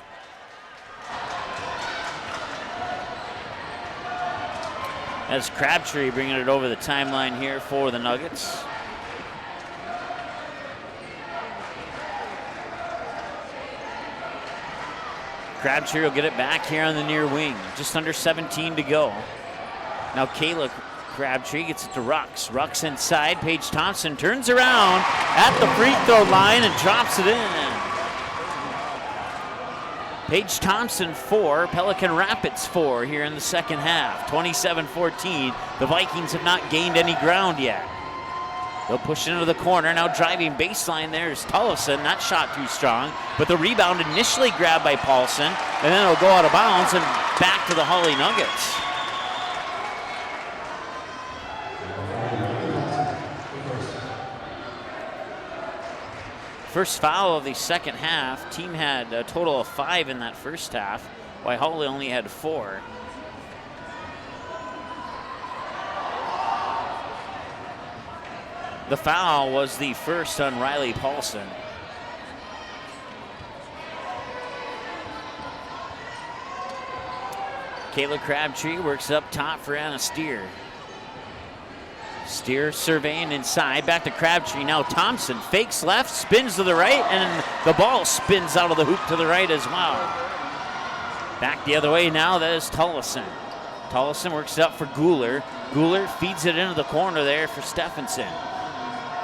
That's Crabtree bringing it over the timeline here for the Nuggets. Crabtree will get it back here on the near wing. Just under 17 to go. Now Kayla Crabtree gets it to Rucks. Rucks inside. Paige Thompson turns around at the free throw line and drops it in. Paige Thompson 4, Pelican Rapids 4 here in the second half. 27-14. The Vikings have not gained any ground yet. They'll push it into the corner. Now driving baseline there is Tollison. That shot too strong, but the rebound initially grabbed by Paulson, and then it'll go out of bounds and back to the Hawley Nuggets. First foul of the second half. Team had a total of 5 in that first half. Why Hawley only had 4. The foul was the first on Riley Paulson. Kayla Crabtree works up top for Anna Steer. Steer surveying inside, back to Crabtree. Now Thompson fakes left, spins to the right, and the ball spins out of the hoop to the right as well. Back the other way now, that is Tullison. Tullison works it up for Guler. Guler feeds it into the corner there for Stephenson.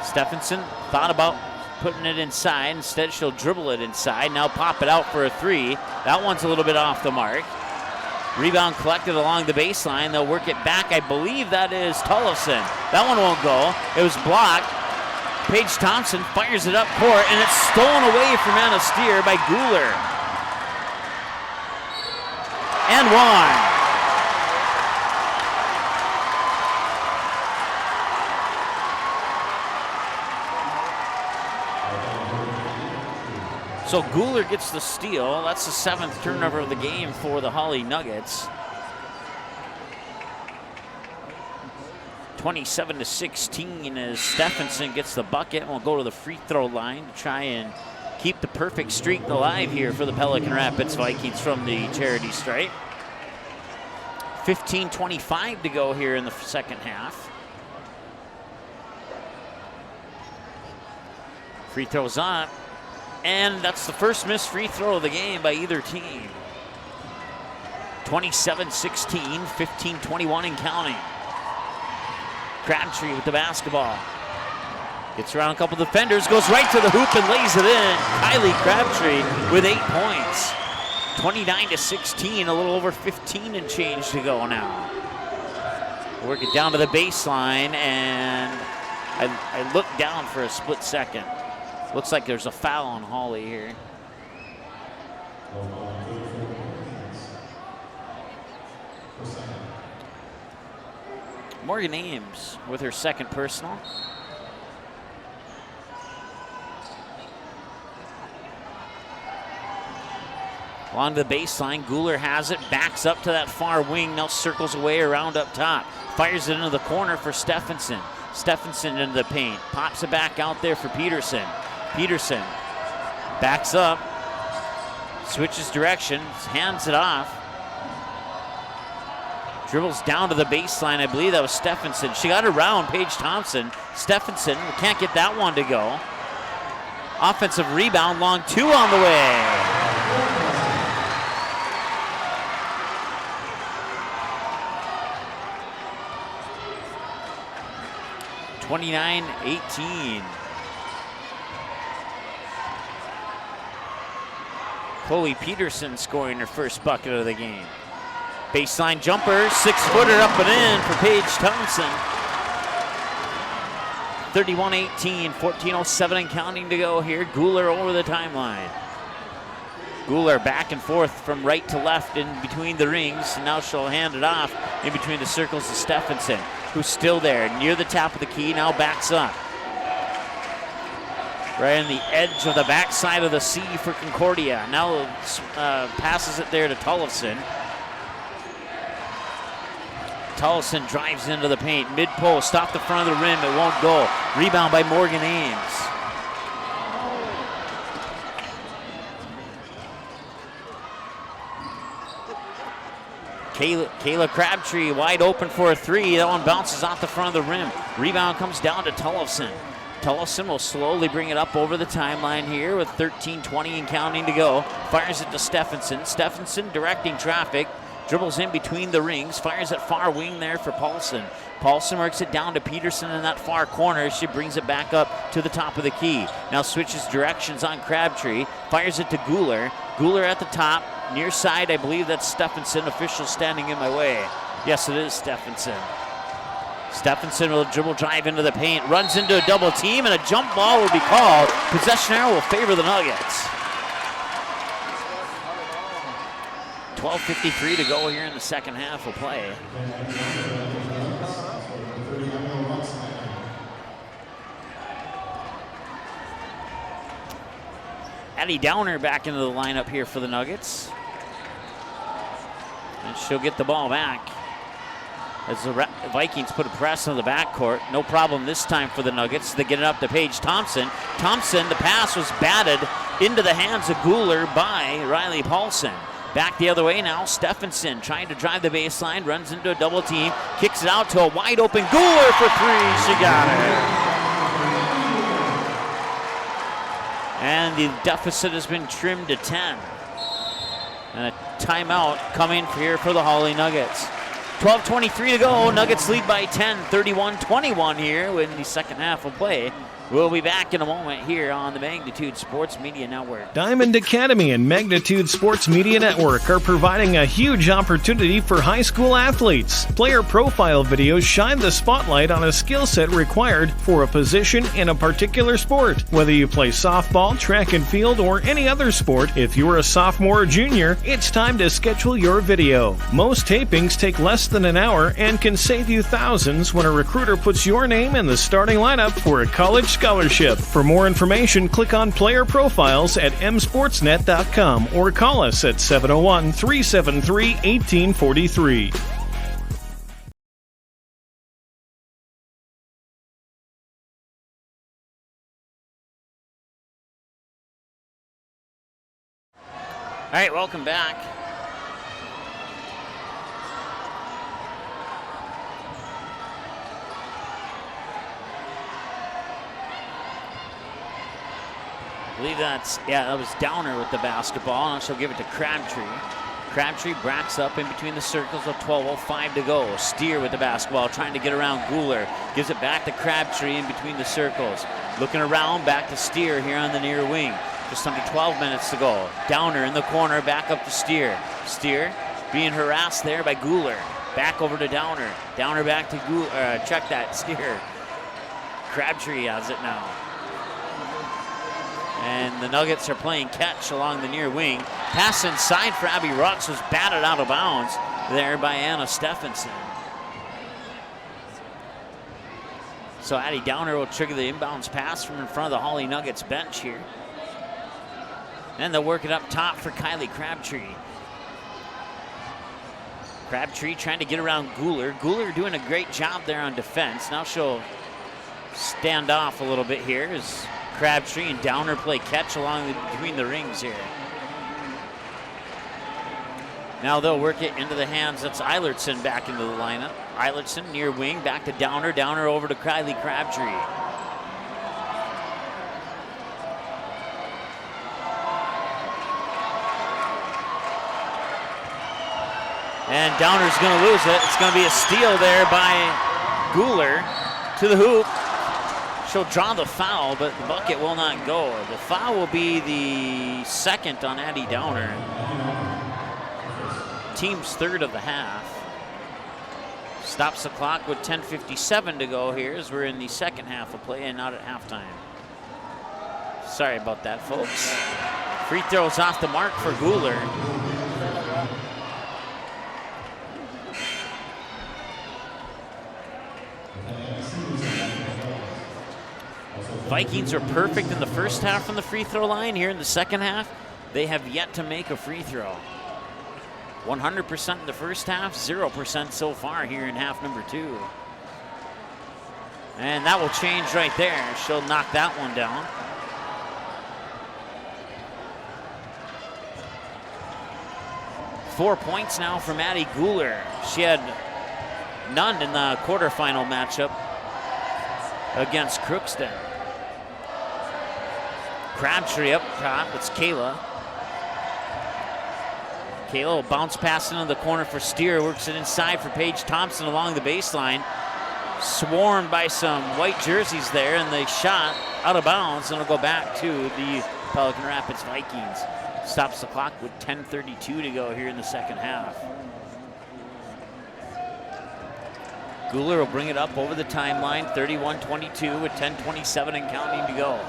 Stephenson thought about putting it inside. Instead, she'll dribble it inside. Now pop it out for a 3. That one's a little bit off the mark. Rebound collected along the baseline. They'll work it back. I believe that is Tullison. That one won't go. It was blocked. Paige Thompson fires it up court, and it's stolen away from Anna Steer by Guler. And one. So Guler gets the steal. That's the 7th turnover of the game for the Hawley Nuggets. 27-16 as Stephenson gets the bucket and will go to the free throw line to try and keep the perfect streak alive here for the Pelican Rapids Vikings from the charity stripe. 15:25 to go here in the second half. Free throws on. And that's the first missed free throw of the game by either team. 27-16, 15-21 and counting. Crabtree with the basketball. Gets around a couple defenders, goes right to the hoop and lays it in. Kylie Crabtree with 8 points. 29-16, a little over 15 and change to go now. Work it down to the baseline, and I looked down for a split second. Looks like there's a foul on Hawley here. Morgan Ames with her second personal. Along the baseline, Guler has it, backs up to that far wing, now circles away around up top. Fires it into the corner for Stephenson. Stephenson into the paint, pops it back out there for Peterson. Peterson backs up, switches direction, hands it off. Dribbles down to the baseline. I believe that was Stephenson. She got around Paige Thompson. Stephenson can't get that one to go. Offensive rebound, long 2 on the way. (29-18). Chloe Peterson scoring her first bucket of the game. Baseline jumper, 6-footer up and in for Paige Thompson. 31-18, 14:07 and counting to go here. Guler over the timeline. Guler back and forth from right to left in between the rings. And now she'll hand it off in between the circles to Stephenson, who's still there near the top of the key, now backs up. Right on the edge of the backside of the C for Concordia. Now passes it there to Tullison. Tullison drives into the paint. Mid-post, off the front of the rim. It won't go. Rebound by Morgan Ames. Kayla Crabtree wide open for a 3. That one bounces off the front of the rim. Rebound comes down to Tullison. Tullison will slowly bring it up over the timeline here with 13:20 and counting to go. Fires it to Stephenson. Stephenson directing traffic. Dribbles in between the rings. Fires it far wing there for Paulson. Paulson works it down to Peterson in that far corner. She brings it back up to the top of the key. Now switches directions on Crabtree. Fires it to Guler. Guler at the top. Near side, I believe that's Stephenson. Official standing in my way. Yes, it is Stephenson. Stephenson will dribble drive into the paint, runs into a double team, and a jump ball will be called. Possession arrow will favor the Nuggets. 12:53 to go here in the second half of play. Addie Downer back into the lineup here for the Nuggets. And she'll get the ball back. As the Vikings put a press on the backcourt. No problem this time for the Nuggets. They get it up to Paige Thompson. Thompson, the pass was batted into the hands of Guler by Riley Paulson. Back the other way now, Stephenson trying to drive the baseline, runs into a double team, kicks it out to a wide open Guler for three. She got it. And the deficit has been trimmed to 10. And a timeout coming here for the Hawley Nuggets. 12:23 to go. Nuggets lead by 10, 31-21 here in the second half of play. We'll be back in a moment here on the Magnitude Sports Media Network. Diamond Academy and Magnitude Sports Media Network are providing a huge opportunity for high school athletes. Player profile videos shine the spotlight on a skill set required for a position in a particular sport. Whether you play softball, track and field, or any other sport, if you're a sophomore or junior, it's time to schedule your video. Most tapings take less than an hour and can save you thousands when a recruiter puts your name in the starting lineup for a college scholarship. For more information, click on player profiles at msportsnet.com or call us at 701-373-1843. All right, welcome back. I believe that was Downer with the basketball, and she'll give it to Crabtree. Crabtree backs up in between the circles with 12:05 to go. Steer with the basketball, trying to get around Guler. Gives it back to Crabtree in between the circles. Looking around, back to Steer here on the near wing. Just under 12 minutes to go. Downer in the corner, back up to Steer. Steer being harassed there by Guler. Back over to Downer. Downer back to Guler. Check that, Steer. Crabtree has it now. And the Nuggets are playing catch along the near wing. Pass inside for Abby Rux was batted out of bounds there by Anna Stephenson. So Addie Downer will trigger the inbounds pass from in front of the Hawley Nuggets bench here. And they'll work it up top for Kylie Crabtree. Crabtree trying to get around Guler. Guler doing a great job there on defense. Now she'll stand off a little bit here as Crabtree and Downer play catch between the rings here. Now they'll work it into the hands. That's Eilertson back into the lineup. Eilertson near wing, back to Downer. Downer over to Kylie Crabtree. And Downer's going to lose it. It's going to be a steal there by Guler to the hoop. She'll draw the foul, but the bucket will not go. The foul will be the second on Addie Downer. Team's third of the half. Stops the clock with 10:57 to go here as we're in the second half of play and not at halftime. Sorry about that, folks. Free throws off the mark for Guler. Vikings are perfect in the first half from the free throw line. Here in the second half, they have yet to make a free throw. 100% in the first half, 0% so far here in half number 2. And that will change right there. She'll knock that one down. Four points now from Addie Guler. She had none in the quarterfinal matchup against Crookston. Crabtree up top, it's Kayla. Kayla will bounce pass into the corner for Steer, works it inside for Paige Thompson along the baseline. Swarmed by some white jerseys there, and the shot out of bounds, and it'll go back to the Pelican Rapids Vikings. Stops the clock with 10:32 to go here in the second half. Guler will bring it up over the timeline, 31-22 with 10:27 and counting to go.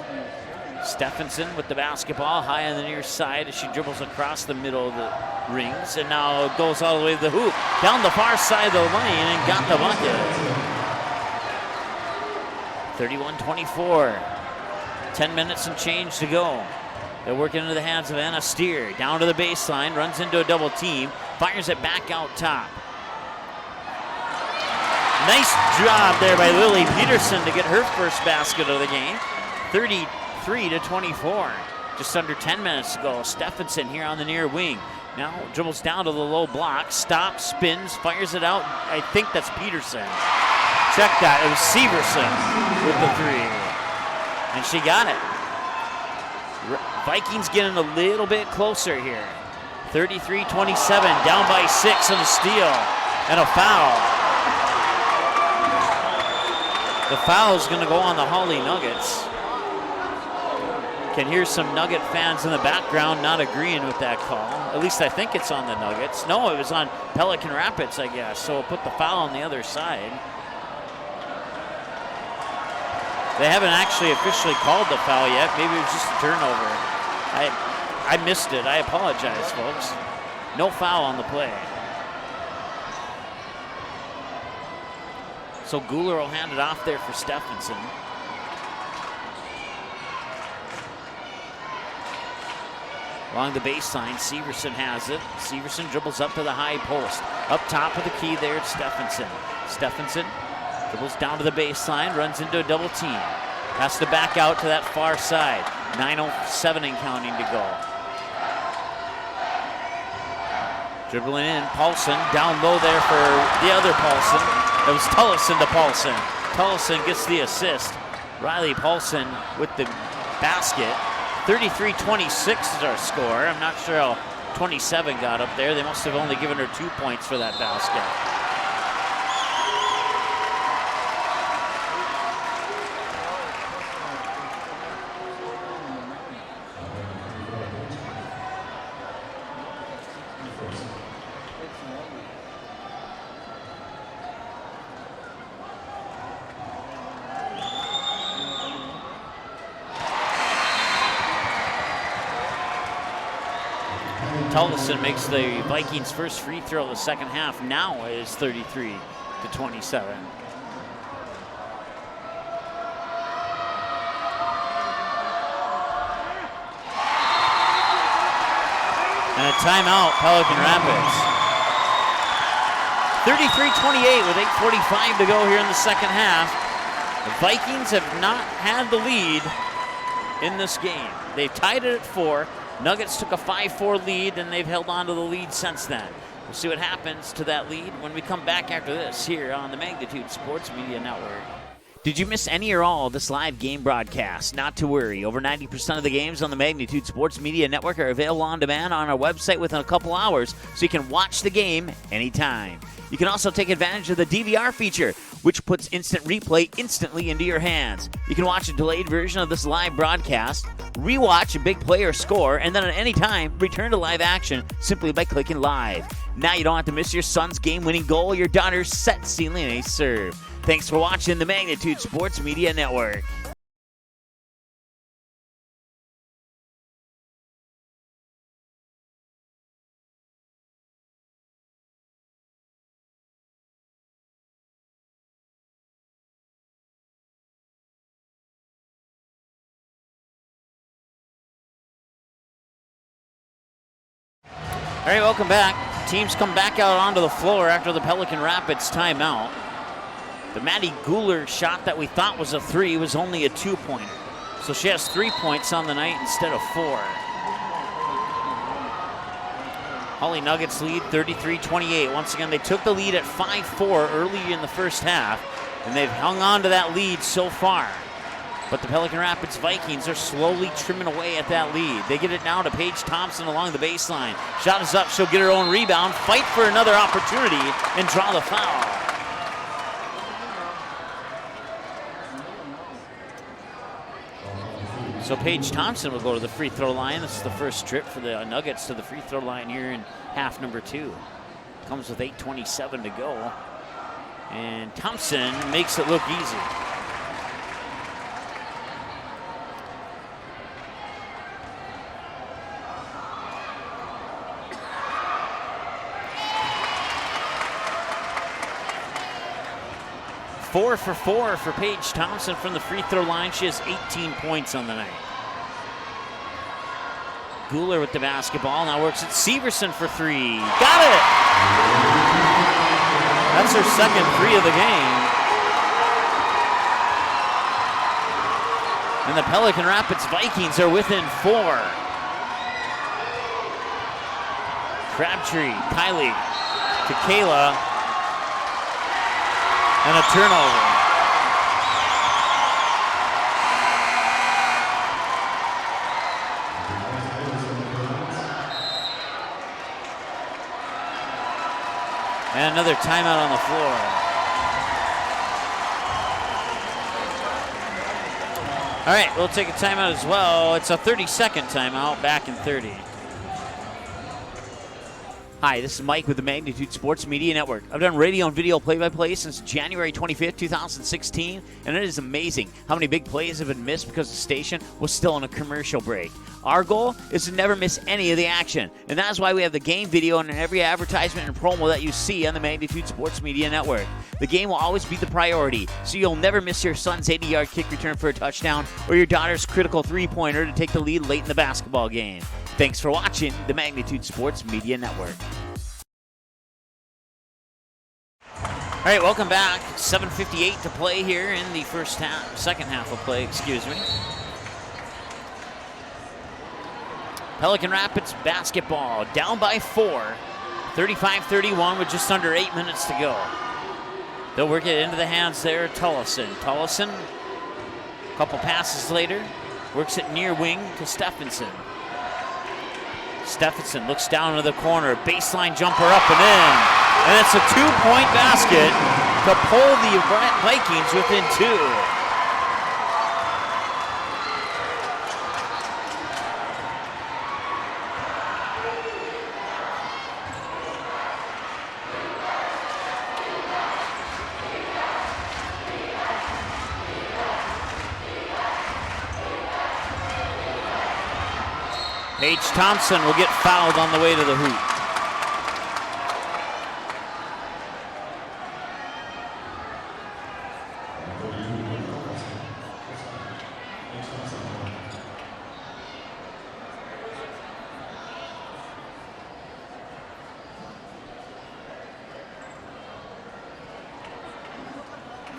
Stephenson with the basketball high on the near side as she dribbles across the middle of the rings, and now goes all the way to the hoop, down the far side of the lane, and got the bucket. 31-24, 10 minutes and change to go. They're working into the hands of Anna Steer. Down to the baseline, runs into a double team, fires it back out top. Nice job there by Lily Peterson to get her first basket of the game. 33-24. Just under 10 minutes to go. Stephenson here on the near wing. Now dribbles down to the low block, stops, spins, fires it out. I think that's Peterson. Check that. It was Severson with the three. And she got it. Vikings getting a little bit closer here. 33-27, down by 6 on a steal and a foul. The foul is going to go on the Hawley Nuggets. Can hear some Nugget fans in the background not agreeing with that call. At least I think it's on the Nuggets. No, it was on Pelican Rapids, I guess. So we'll put the foul on the other side. They haven't actually officially called the foul yet. Maybe it was just a turnover. I missed it. I apologize, folks. No foul on the play. So Guler will hand it off there for Stephenson. Along the baseline, Severson has it. Severson dribbles up to the high post. Up top of the key there, it's Stephenson. Stephenson dribbles down to the baseline, runs into a double team. Has to back out to that far side. 9:07 and counting to go. Dribbling in, Paulson down low there for the other Paulson. It was Tullison to Paulson. Tullison gets the assist. Riley Paulson with the basket. 33-26 is our score. I'm not sure how 27 got up there. They must have only given her 2 points for that basket. Tullison makes the Vikings' first free throw of the second half. Now is 33-27. And a timeout, Pelican Rapids. 33-28 with 8:45 to go here in the second half. The Vikings have not had the lead in this game. They've tied it at 4. Nuggets took a 5-4 lead, and they've held on to the lead since then. We'll see what happens to that lead when we come back after this here on the Magnitude Sports Media Network. Did you miss any or all of this live game broadcast? Not to worry. Over 90% of the games on the Magnitude Sports Media Network are available on demand on our website within a couple hours, so you can watch the game anytime. You can also take advantage of the DVR feature, which puts instant replay instantly into your hands. You can watch a delayed version of this live broadcast, rewatch a big play or score, and then at any time, return to live action simply by clicking live. Now you don't have to miss your son's game-winning goal or your daughter's set stealing a serve. Thanks for watching the Magnitude Sports Media Network. All right, welcome back. Teams come back out onto the floor after the Pelican Rapids timeout. The Maddie Guler shot that we thought was a 3 was only a 2-pointer. So she has 3 points on the night instead of 4. Hawley Nuggets lead 33-28. Once again, they took the lead at 5-4 early in the first half, and they've hung on to that lead so far. But the Pelican Rapids Vikings are slowly trimming away at that lead. They get it now to Paige Thompson along the baseline. Shot is up, she'll get her own rebound, fight for another opportunity, and draw the foul. So Paige Thompson will go to the free throw line. This is the first trip for the Nuggets to the free throw line here in half number 2. Comes with 8:27 to go. And Thompson makes it look easy. Four for Paige Thompson from the free throw line. She has 18 points on the night. Guler with the basketball. Now works it Severson for three. Got it! That's her second three of the game. And the Pelican Rapids Vikings are within 4. Crabtree, Kylie to Kayla. And a turnover. And another timeout on the floor. All right, we'll take a timeout as well. It's a 30-second timeout, back in 30. Hi, this is Mike with the Magnitude Sports Media Network. I've done radio and video play-by-play since January 25th, 2016, and it is amazing how many big plays have been missed because the station was still on a commercial break. Our goal is to never miss any of the action, and that's why we have the game video in every advertisement and promo that you see on the Magnitude Sports Media Network. The game will always be the priority, so you'll never miss your son's 80-yard kick return for a touchdown or your daughter's critical three-pointer to take the lead late in the basketball game. Thanks for watching the Magnitude Sports Media Network. All right, welcome back. 7:58 to play here in the second half of play, excuse me. Pelican Rapids basketball down by 4, 35-31 with just under 8 minutes to go. They'll work it into the hands there of Tullison. Tullison, a couple passes later, works it near wing to Stephenson. Stephenson looks down into the corner, baseline jumper up and in. And it's a 2-point basket to pull the Vikings within 2. Paige Thompson will get fouled on the way to the hoop.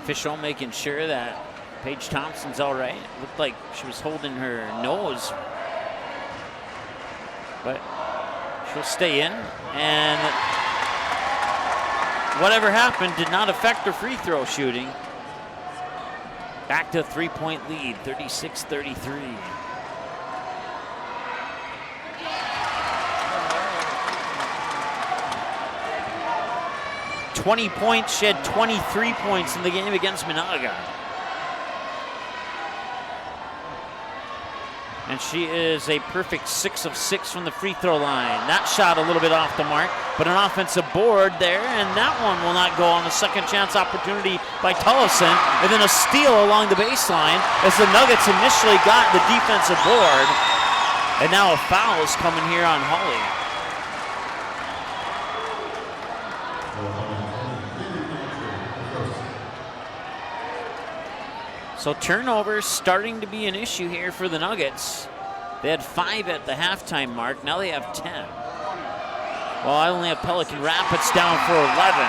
Official making sure that Paige Thompson's all right. It looked like she was holding her nose, but she'll stay in. And whatever happened did not affect her free throw shooting. Back to a 3-point lead, 36-33. "20 points, she had 23 points in the game against Monaga. And she is a perfect 6 of 6 from the free throw line. That shot a little bit off the mark, but an offensive board there, and that one will not go on. A second chance opportunity by Tullison, and then a steal along the baseline as the Nuggets initially got the defensive board. And now a foul is coming here on Hawley. So turnovers starting to be an issue here for the Nuggets. They had 5 at the halftime mark. Now they have 10. Well, I only have Pelican Rapids down for 11.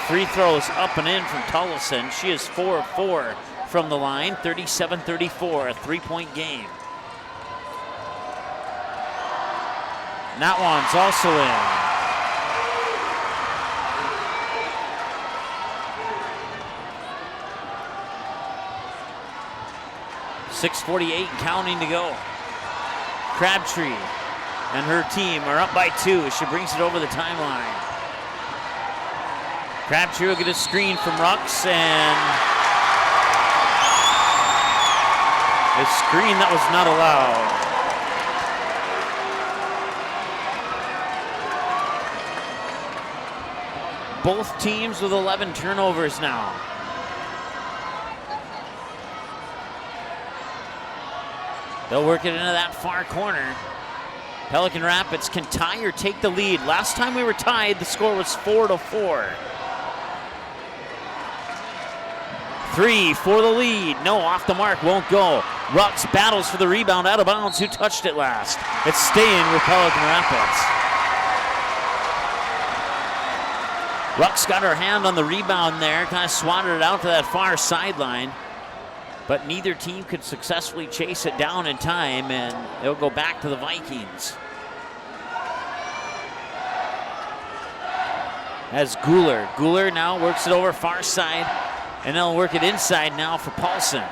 Free throws up and in from Tullison. She is 4 of 4 from the line. 37-34, a 3-point game. And that one's also in. 6:48 and counting to go. Crabtree and her team are up by 2. She brings it over the timeline. Crabtree will get a screen from Rux, and a screen that was not allowed. Both teams with 11 turnovers now. They'll work it into that far corner. Pelican Rapids can tie or take the lead. Last time we were tied, the score was 4-4. 3 for the lead. No, off the mark, won't go. Rux battles for the rebound, out of bounds. Who touched it last? It's staying with Pelican Rapids. Rux got her hand on the rebound there, kind of swatted it out to that far sideline. But neither team could successfully chase it down in time, and it'll go back to the Vikings. As Guler now works it over far side, and they'll work it inside now for Paulson.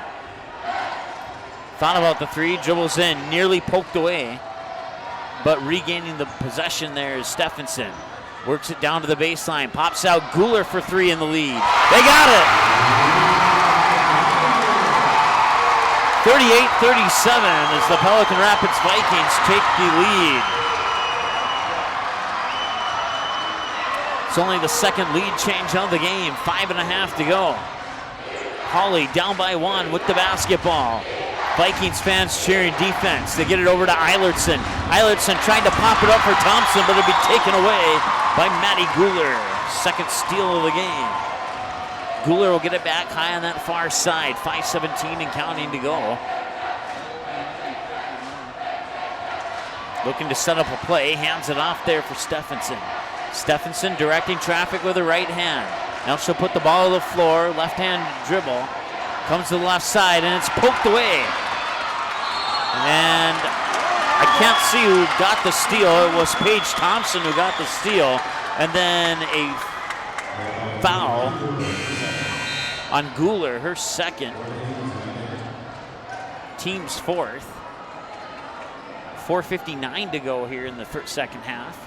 Thought about the three, dribbles in, nearly poked away, but regaining the possession there is Stephenson. Works it down to the baseline, pops out Guler for three in the lead. They got it! 38-37 as the Pelican Rapids Vikings take the lead. It's only the second lead change of the game, 5.5 to go. Hawley down by 1 with the basketball. Vikings fans cheering defense. They get it over to Eilertson. Eilertson tried to pop it up for Thompson, but it'll be taken away by Matty Guler. Second steal of the game. Guler will get it back high on that far side. 5:17 and counting to go. Looking to set up a play. Hands it off there for Stephenson. Stephenson directing traffic with her right hand. Now she'll put the ball on the floor. Left hand dribble. Comes to the left side, and it's poked away. And I can't see who got the steal. It was Paige Thompson who got the steal. And then a foul on Guler, her second. Team's fourth. 4:59 to go here in the second half.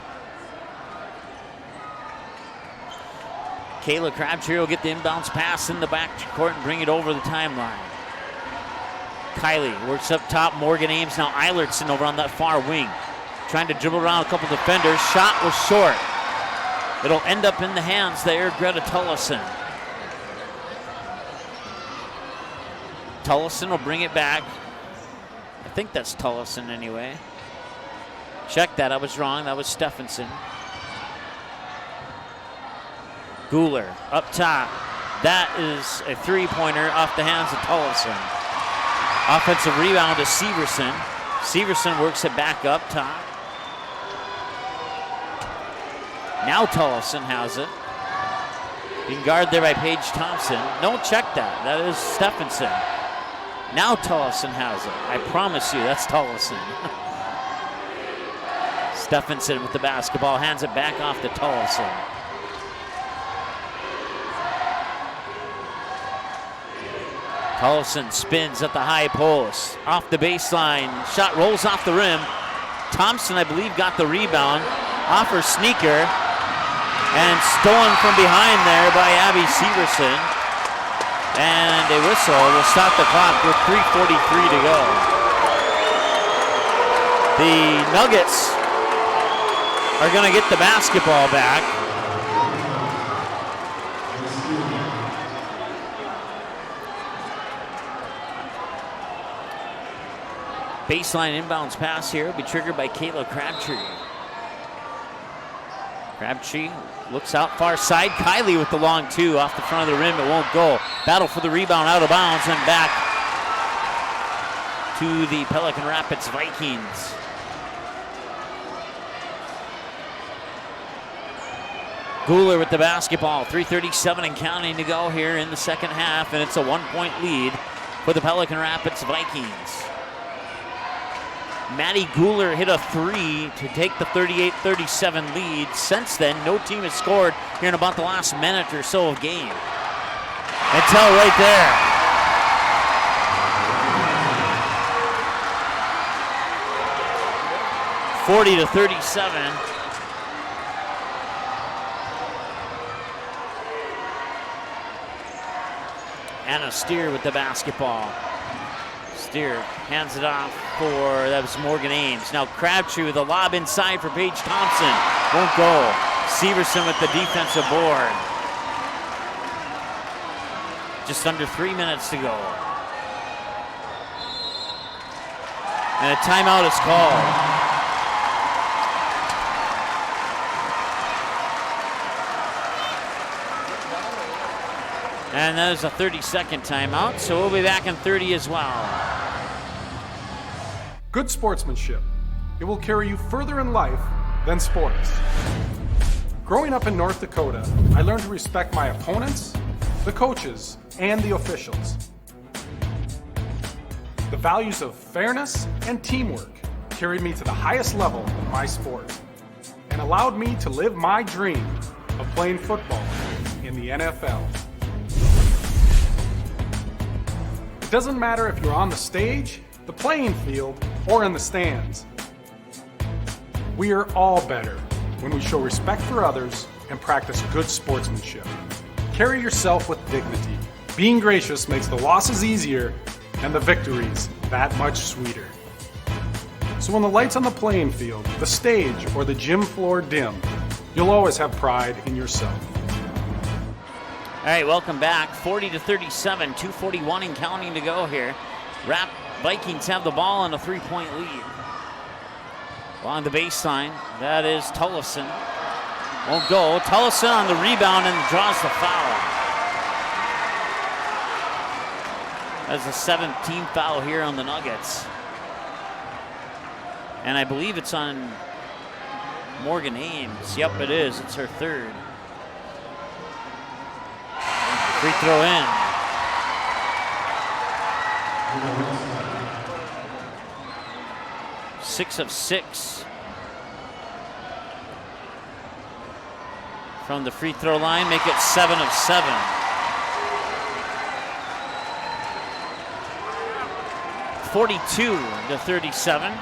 Kayla Crabtree will get the inbounds pass in the back court and bring it over the timeline. Kylie works up top. Morgan Ames, now Eilertson over on that far wing. Trying to dribble around a couple defenders. Shot was short. It'll end up in the hands there, Greta Tullison. Tullison will bring it back. I think that's Tullison anyway. Check that, I was wrong. That was Stephenson. Guler up top. That is a three-pointer off the hands of Tullison. Offensive rebound to Severson. Severson works it back up top. Now Tullison has it. Being guarded there by Paige Thompson. No, check that. That is Stephenson. Now Tullison has it. I promise you, that's Tullison. Stephenson with the basketball, hands it back off to Tullison. Tullison spins at the high post. Off the baseline, shot rolls off the rim. Thompson, I believe, got the rebound. Off her sneaker. And stolen from behind there by Abby Severson. And a whistle will stop the clock with 3:43 to go. The Nuggets are going to get the basketball back. Baseline inbounds pass here will be triggered by Kayla Crabtree. Crabtree looks out far side. Kylie with the long two off the front of the rim. It won't go. Battle for the rebound, out of bounds, and back to the Pelican Rapids Vikings. Guler with the basketball. 3:37 and counting to go here in the second half, and it's a 1-point lead for the Pelican Rapids Vikings. Maddie Guler hit a three to take the 38-37 lead. Since then, no team has scored here in about the last minute or so of game. Until right there. (40-37). Anna Steer with the basketball. Steer hands it off for, that was Morgan Ames. Now Crabtree with a lob inside for Paige Thompson. Won't go. Severson with the defensive board. Just under 3 minutes to go. And a timeout is called. And that is a 30-second timeout, so we'll be back in 30 as well. Good sportsmanship. It will carry you further in life than sports. Growing up in North Dakota, I learned to respect my opponents, the coaches, and the officials. The values of fairness and teamwork carried me to the highest level of my sport and allowed me to live my dream of playing football in the NFL. It doesn't matter if you're on the stage, the playing field, or in the stands. We are all better when we show respect for others and practice good sportsmanship. Carry yourself with dignity. Being gracious makes the losses easier and the victories that much sweeter. So when the lights on the playing field, the stage, or the gym floor dim, you'll always have pride in yourself. All right, welcome back. 40-37, 2:41 and counting to go here. Vikings have the ball and a 3-point lead. Along the baseline, that is Tullison. Won't go. Tullison on the rebound and draws the foul. That's a 17th foul here on the Nuggets. And I believe it's on Morgan Ames. Yep, it is. It's her third. Free throw in. Six of 6 from the free throw line, make it 7 of 7. (42-37).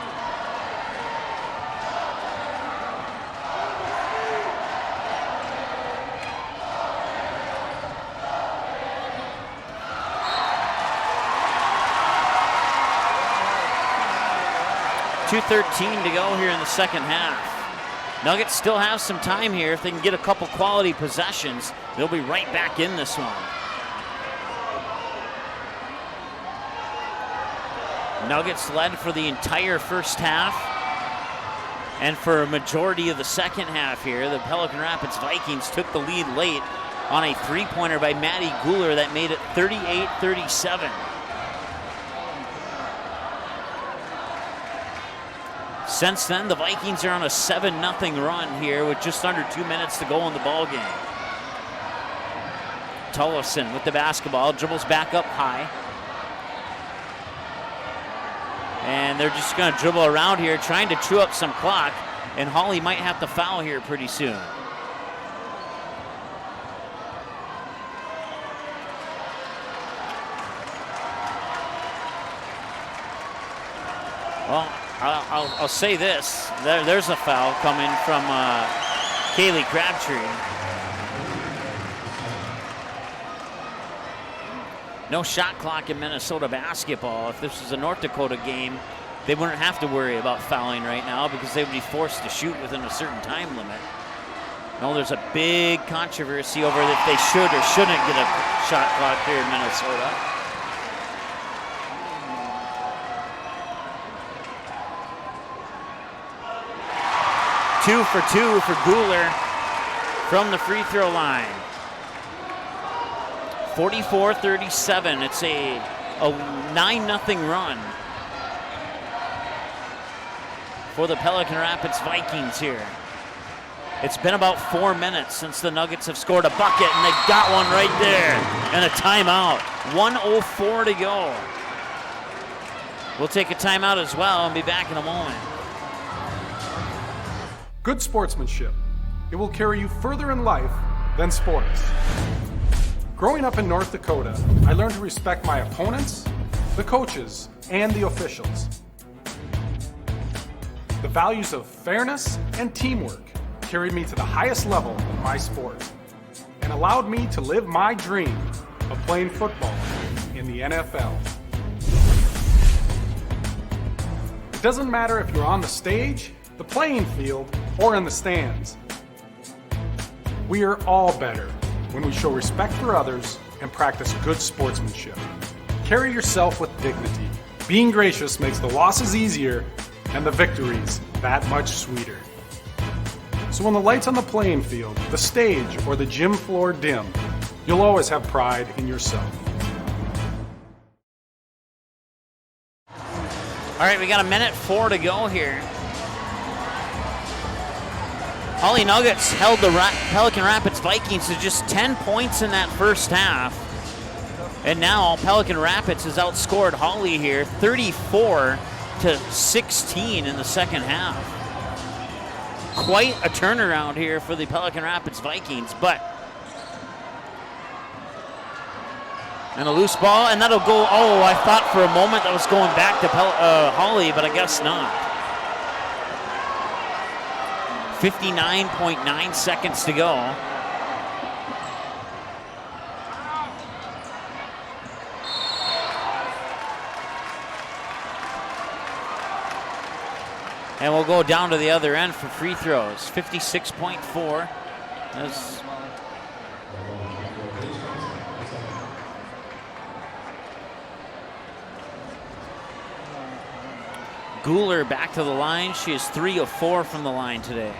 .213 to go here in the second half. Nuggets still have some time here. If they can get a couple quality possessions, they'll be right back in this one. Nuggets led for the entire first half. And for a majority of the second half here, the Pelican Rapids Vikings took the lead late on a three-pointer by Maddie Guler that made it 38-37. Since then, the Vikings are on a 7-0 run here with just under 2 minutes to go in the ball game. Tullison with the basketball, dribbles back up high. And they're just going to dribble around here, trying to chew up some clock. And Hawley might have to foul here pretty soon. Well, I'll say this. There's a foul coming from Kaylee Crabtree. No shot clock in Minnesota basketball. If this was a North Dakota game, they wouldn't have to worry about fouling right now because they would be forced to shoot within a certain time limit. No, there's a big controversy over if they should or shouldn't get a shot clock here in Minnesota. Two for Guler from the free throw line. 44-37. It's a 9-0 run for the Pelican Rapids Vikings here. It's been about 4 minutes since the Nuggets have scored a bucket, and they got one right there. And a timeout. 1:04 to go. We'll take a timeout as well and be back in a moment. Good sportsmanship. It will carry you further in life than sports. Growing up in North Dakota, I learned to respect my opponents, the coaches, and the officials. The values of fairness and teamwork carried me to the highest level of my sport and allowed me to live my dream of playing football in the NFL. It doesn't matter if you're on the stage, the playing field, or in the stands. We are all better when we show respect for others and practice good sportsmanship. Carry yourself with dignity. Being gracious makes the losses easier and the victories that much sweeter. So when the lights on the playing field, the stage, or the gym floor dim, you'll always have pride in yourself. All right, we got 1:04 to go here. Hawley Nuggets held the Pelican Rapids Vikings to just 10 points in that first half. And now Pelican Rapids has outscored Hawley here 34-16 in the second half. Quite a turnaround here for the Pelican Rapids Vikings, and a loose ball, and that'll go, oh, I thought for a moment that was going back to Hawley, but I guess not. 59.9 seconds to go. And we'll go down to the other end for free throws. 56.4. That's Guler back to the line. She is 3 of 4 from the line today.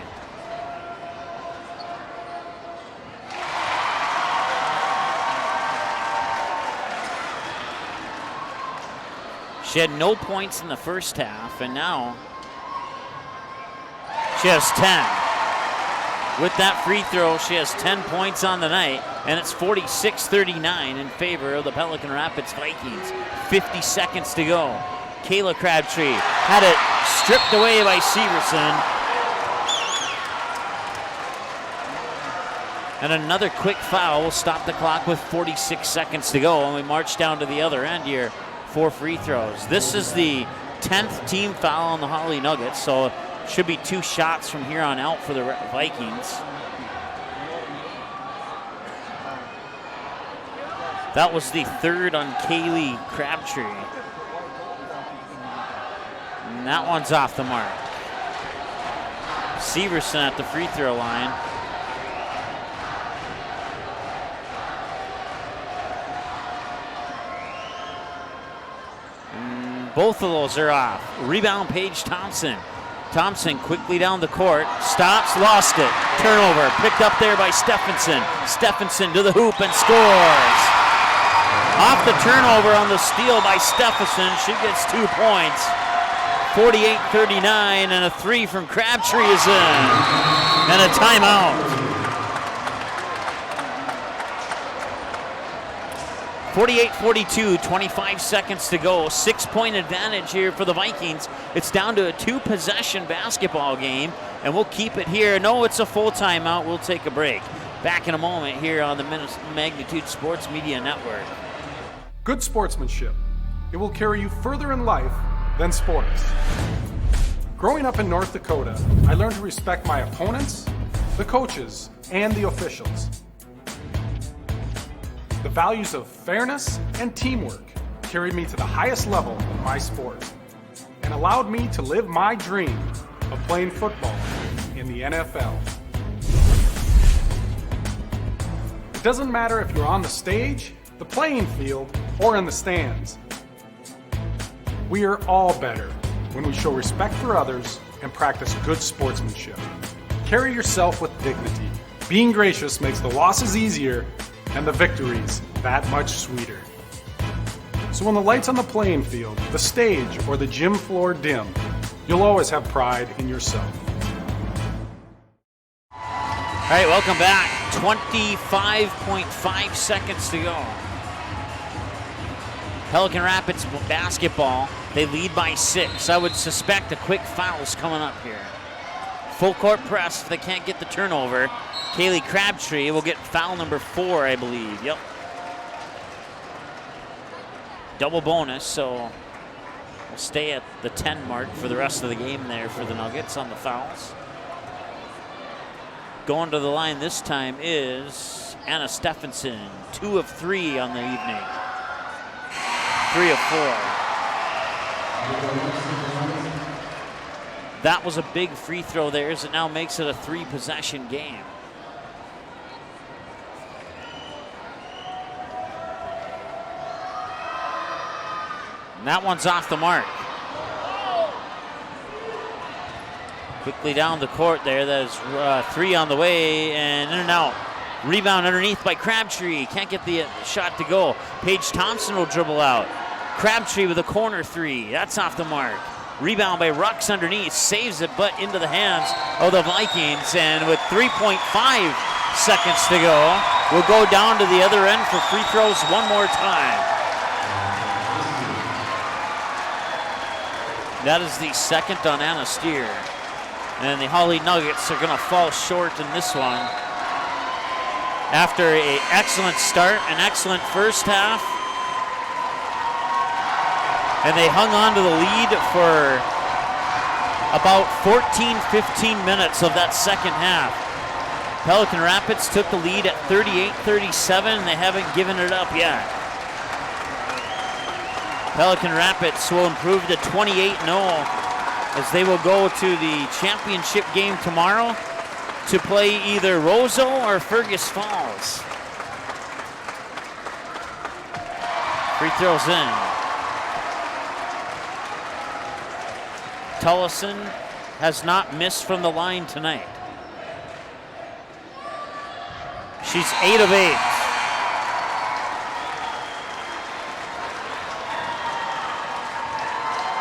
She had no points in the first half, and now she has 10. With that free throw, she has 10 points on the night, and it's 46-39 in favor of the Pelican Rapids Vikings. 50 seconds to go. Kayla Crabtree had it stripped away by Severson. And another quick foul will stop the clock with 46 seconds to go, and we march down to the other end here for free throws. This is the 10th team foul on the Hawley Nuggets, so it should be 2 shots from here on out for the Vikings. That was the 3rd on Kaylee Crabtree. And that one's off the mark. Severson at the free throw line. And both of those are off. Rebound, Paige Thompson. Thompson quickly down the court, stops, lost it. Turnover, picked up there by Stephenson. Stephenson to the hoop and scores. Off the turnover on the steal by Stephenson, she gets 2 points. 48-39, and a 3 from Crabtree is in. And a timeout. 48-42, 25 seconds to go. 6-point advantage here for the Vikings. It's down to a 2-possession basketball game, and we'll keep it here. No, it's a full timeout. We'll take a break. Back in a moment here on the Magnitude Sports Media Network. Good sportsmanship. It will carry you further in life than sports. Growing up in North Dakota, I learned to respect my opponents, the coaches, and the officials. The values of fairness and teamwork carried me to the highest level in my sport and allowed me to live my dream of playing football in the NFL. It doesn't matter if you're on the stage, the playing field, or in the stands. We are all better when we show respect for others and practice good sportsmanship. Carry yourself with dignity. Being gracious makes the losses easier and the victories that much sweeter. So when the lights on the playing field, the stage, or the gym floor dim, you'll always have pride in yourself. All right, welcome back. 25.5 seconds to go. Pelican Rapids basketball, they lead by 6. I would suspect a quick foul's coming up here. Full court press if they can't get the turnover. Kaylee Crabtree will get foul number 4, I believe. Yep. Double bonus, so we'll stay at the 10 mark for the rest of the game there for the Nuggets on the fouls. Going to the line this time is Anna Stephenson, 2 of 3 on the evening. 3 of 4. That was a big free throw there, as it now makes it a 3-possession game. And that one's off the mark. Quickly down the court there. There's 3 on the way, and in and out. Rebound underneath by Crabtree. Can't get the shot to go. Paige Thompson will dribble out. Crabtree with a corner three. That's off the mark. Rebound by Rux underneath. Saves it, but into the hands of the Vikings. And with 3.5 seconds to go, we'll go down to the other end for free throws one more time. That is the second on Anna Steer. And the Hawley Nuggets are going to fall short in this one. After an excellent start, an excellent first half, and they hung on to the lead for about 14-15 minutes of that second half. Pelican Rapids took the lead at 38-37, and they haven't given it up yet. Pelican Rapids will improve to 28-0 as they will go to the championship game tomorrow to play either Roseau or Fergus Falls. Free throws in. Tullison has not missed from the line tonight. She's 8 of 8.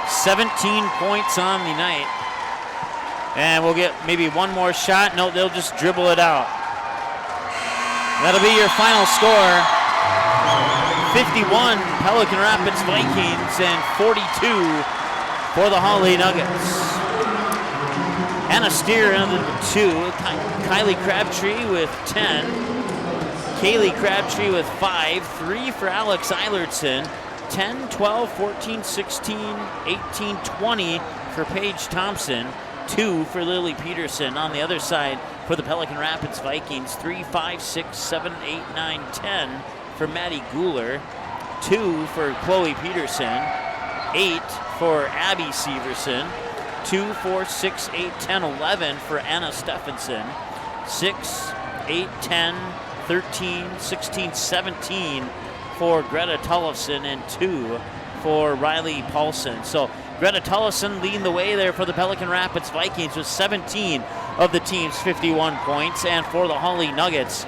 "17 points on the night. And we'll get maybe one more shot. No, they'll just dribble it out. That'll be your final score. 51 Pelican Rapids Vikings and 42 for the Hawley Nuggets. Anna Steer in the 2. Kylie Crabtree with 10. Kaylee Crabtree with 5. 3 for Alex Eilertson. 10, 12, 14, 16, 18, 20 for Paige Thompson. 2 for Lily Peterson. On the other side for the Pelican Rapids Vikings, 3, 5, 6, 7, 8, 9, 10 for Maddie Guler. 2 for Chloe Peterson. 8 for Abby Severson. 2, 4, 6, 8, 10, 11 for Anna Stephenson. 6, 8, 10, 13, 16, 17 for Greta Tullison, and 2 for Riley Paulson. So Greta Tullison leading the way there for the Pelican Rapids Vikings with 17 of the team's 51 points. And for the Hawley Nuggets,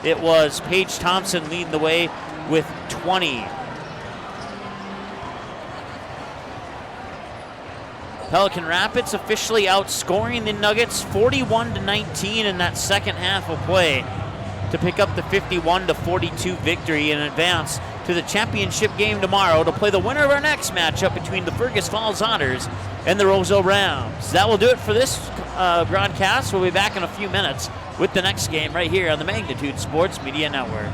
it was Paige Thompson leading the way with 20. Pelican Rapids officially outscoring the Nuggets 41-19 in that second half of play to pick up the 51-42 victory and advance to the championship game tomorrow to play the winner of our next matchup between the Fergus Falls Otters and the Roseau Rams. That will do it for this broadcast. We'll be back in a few minutes with the next game right here on the Magnitude Sports Media Network.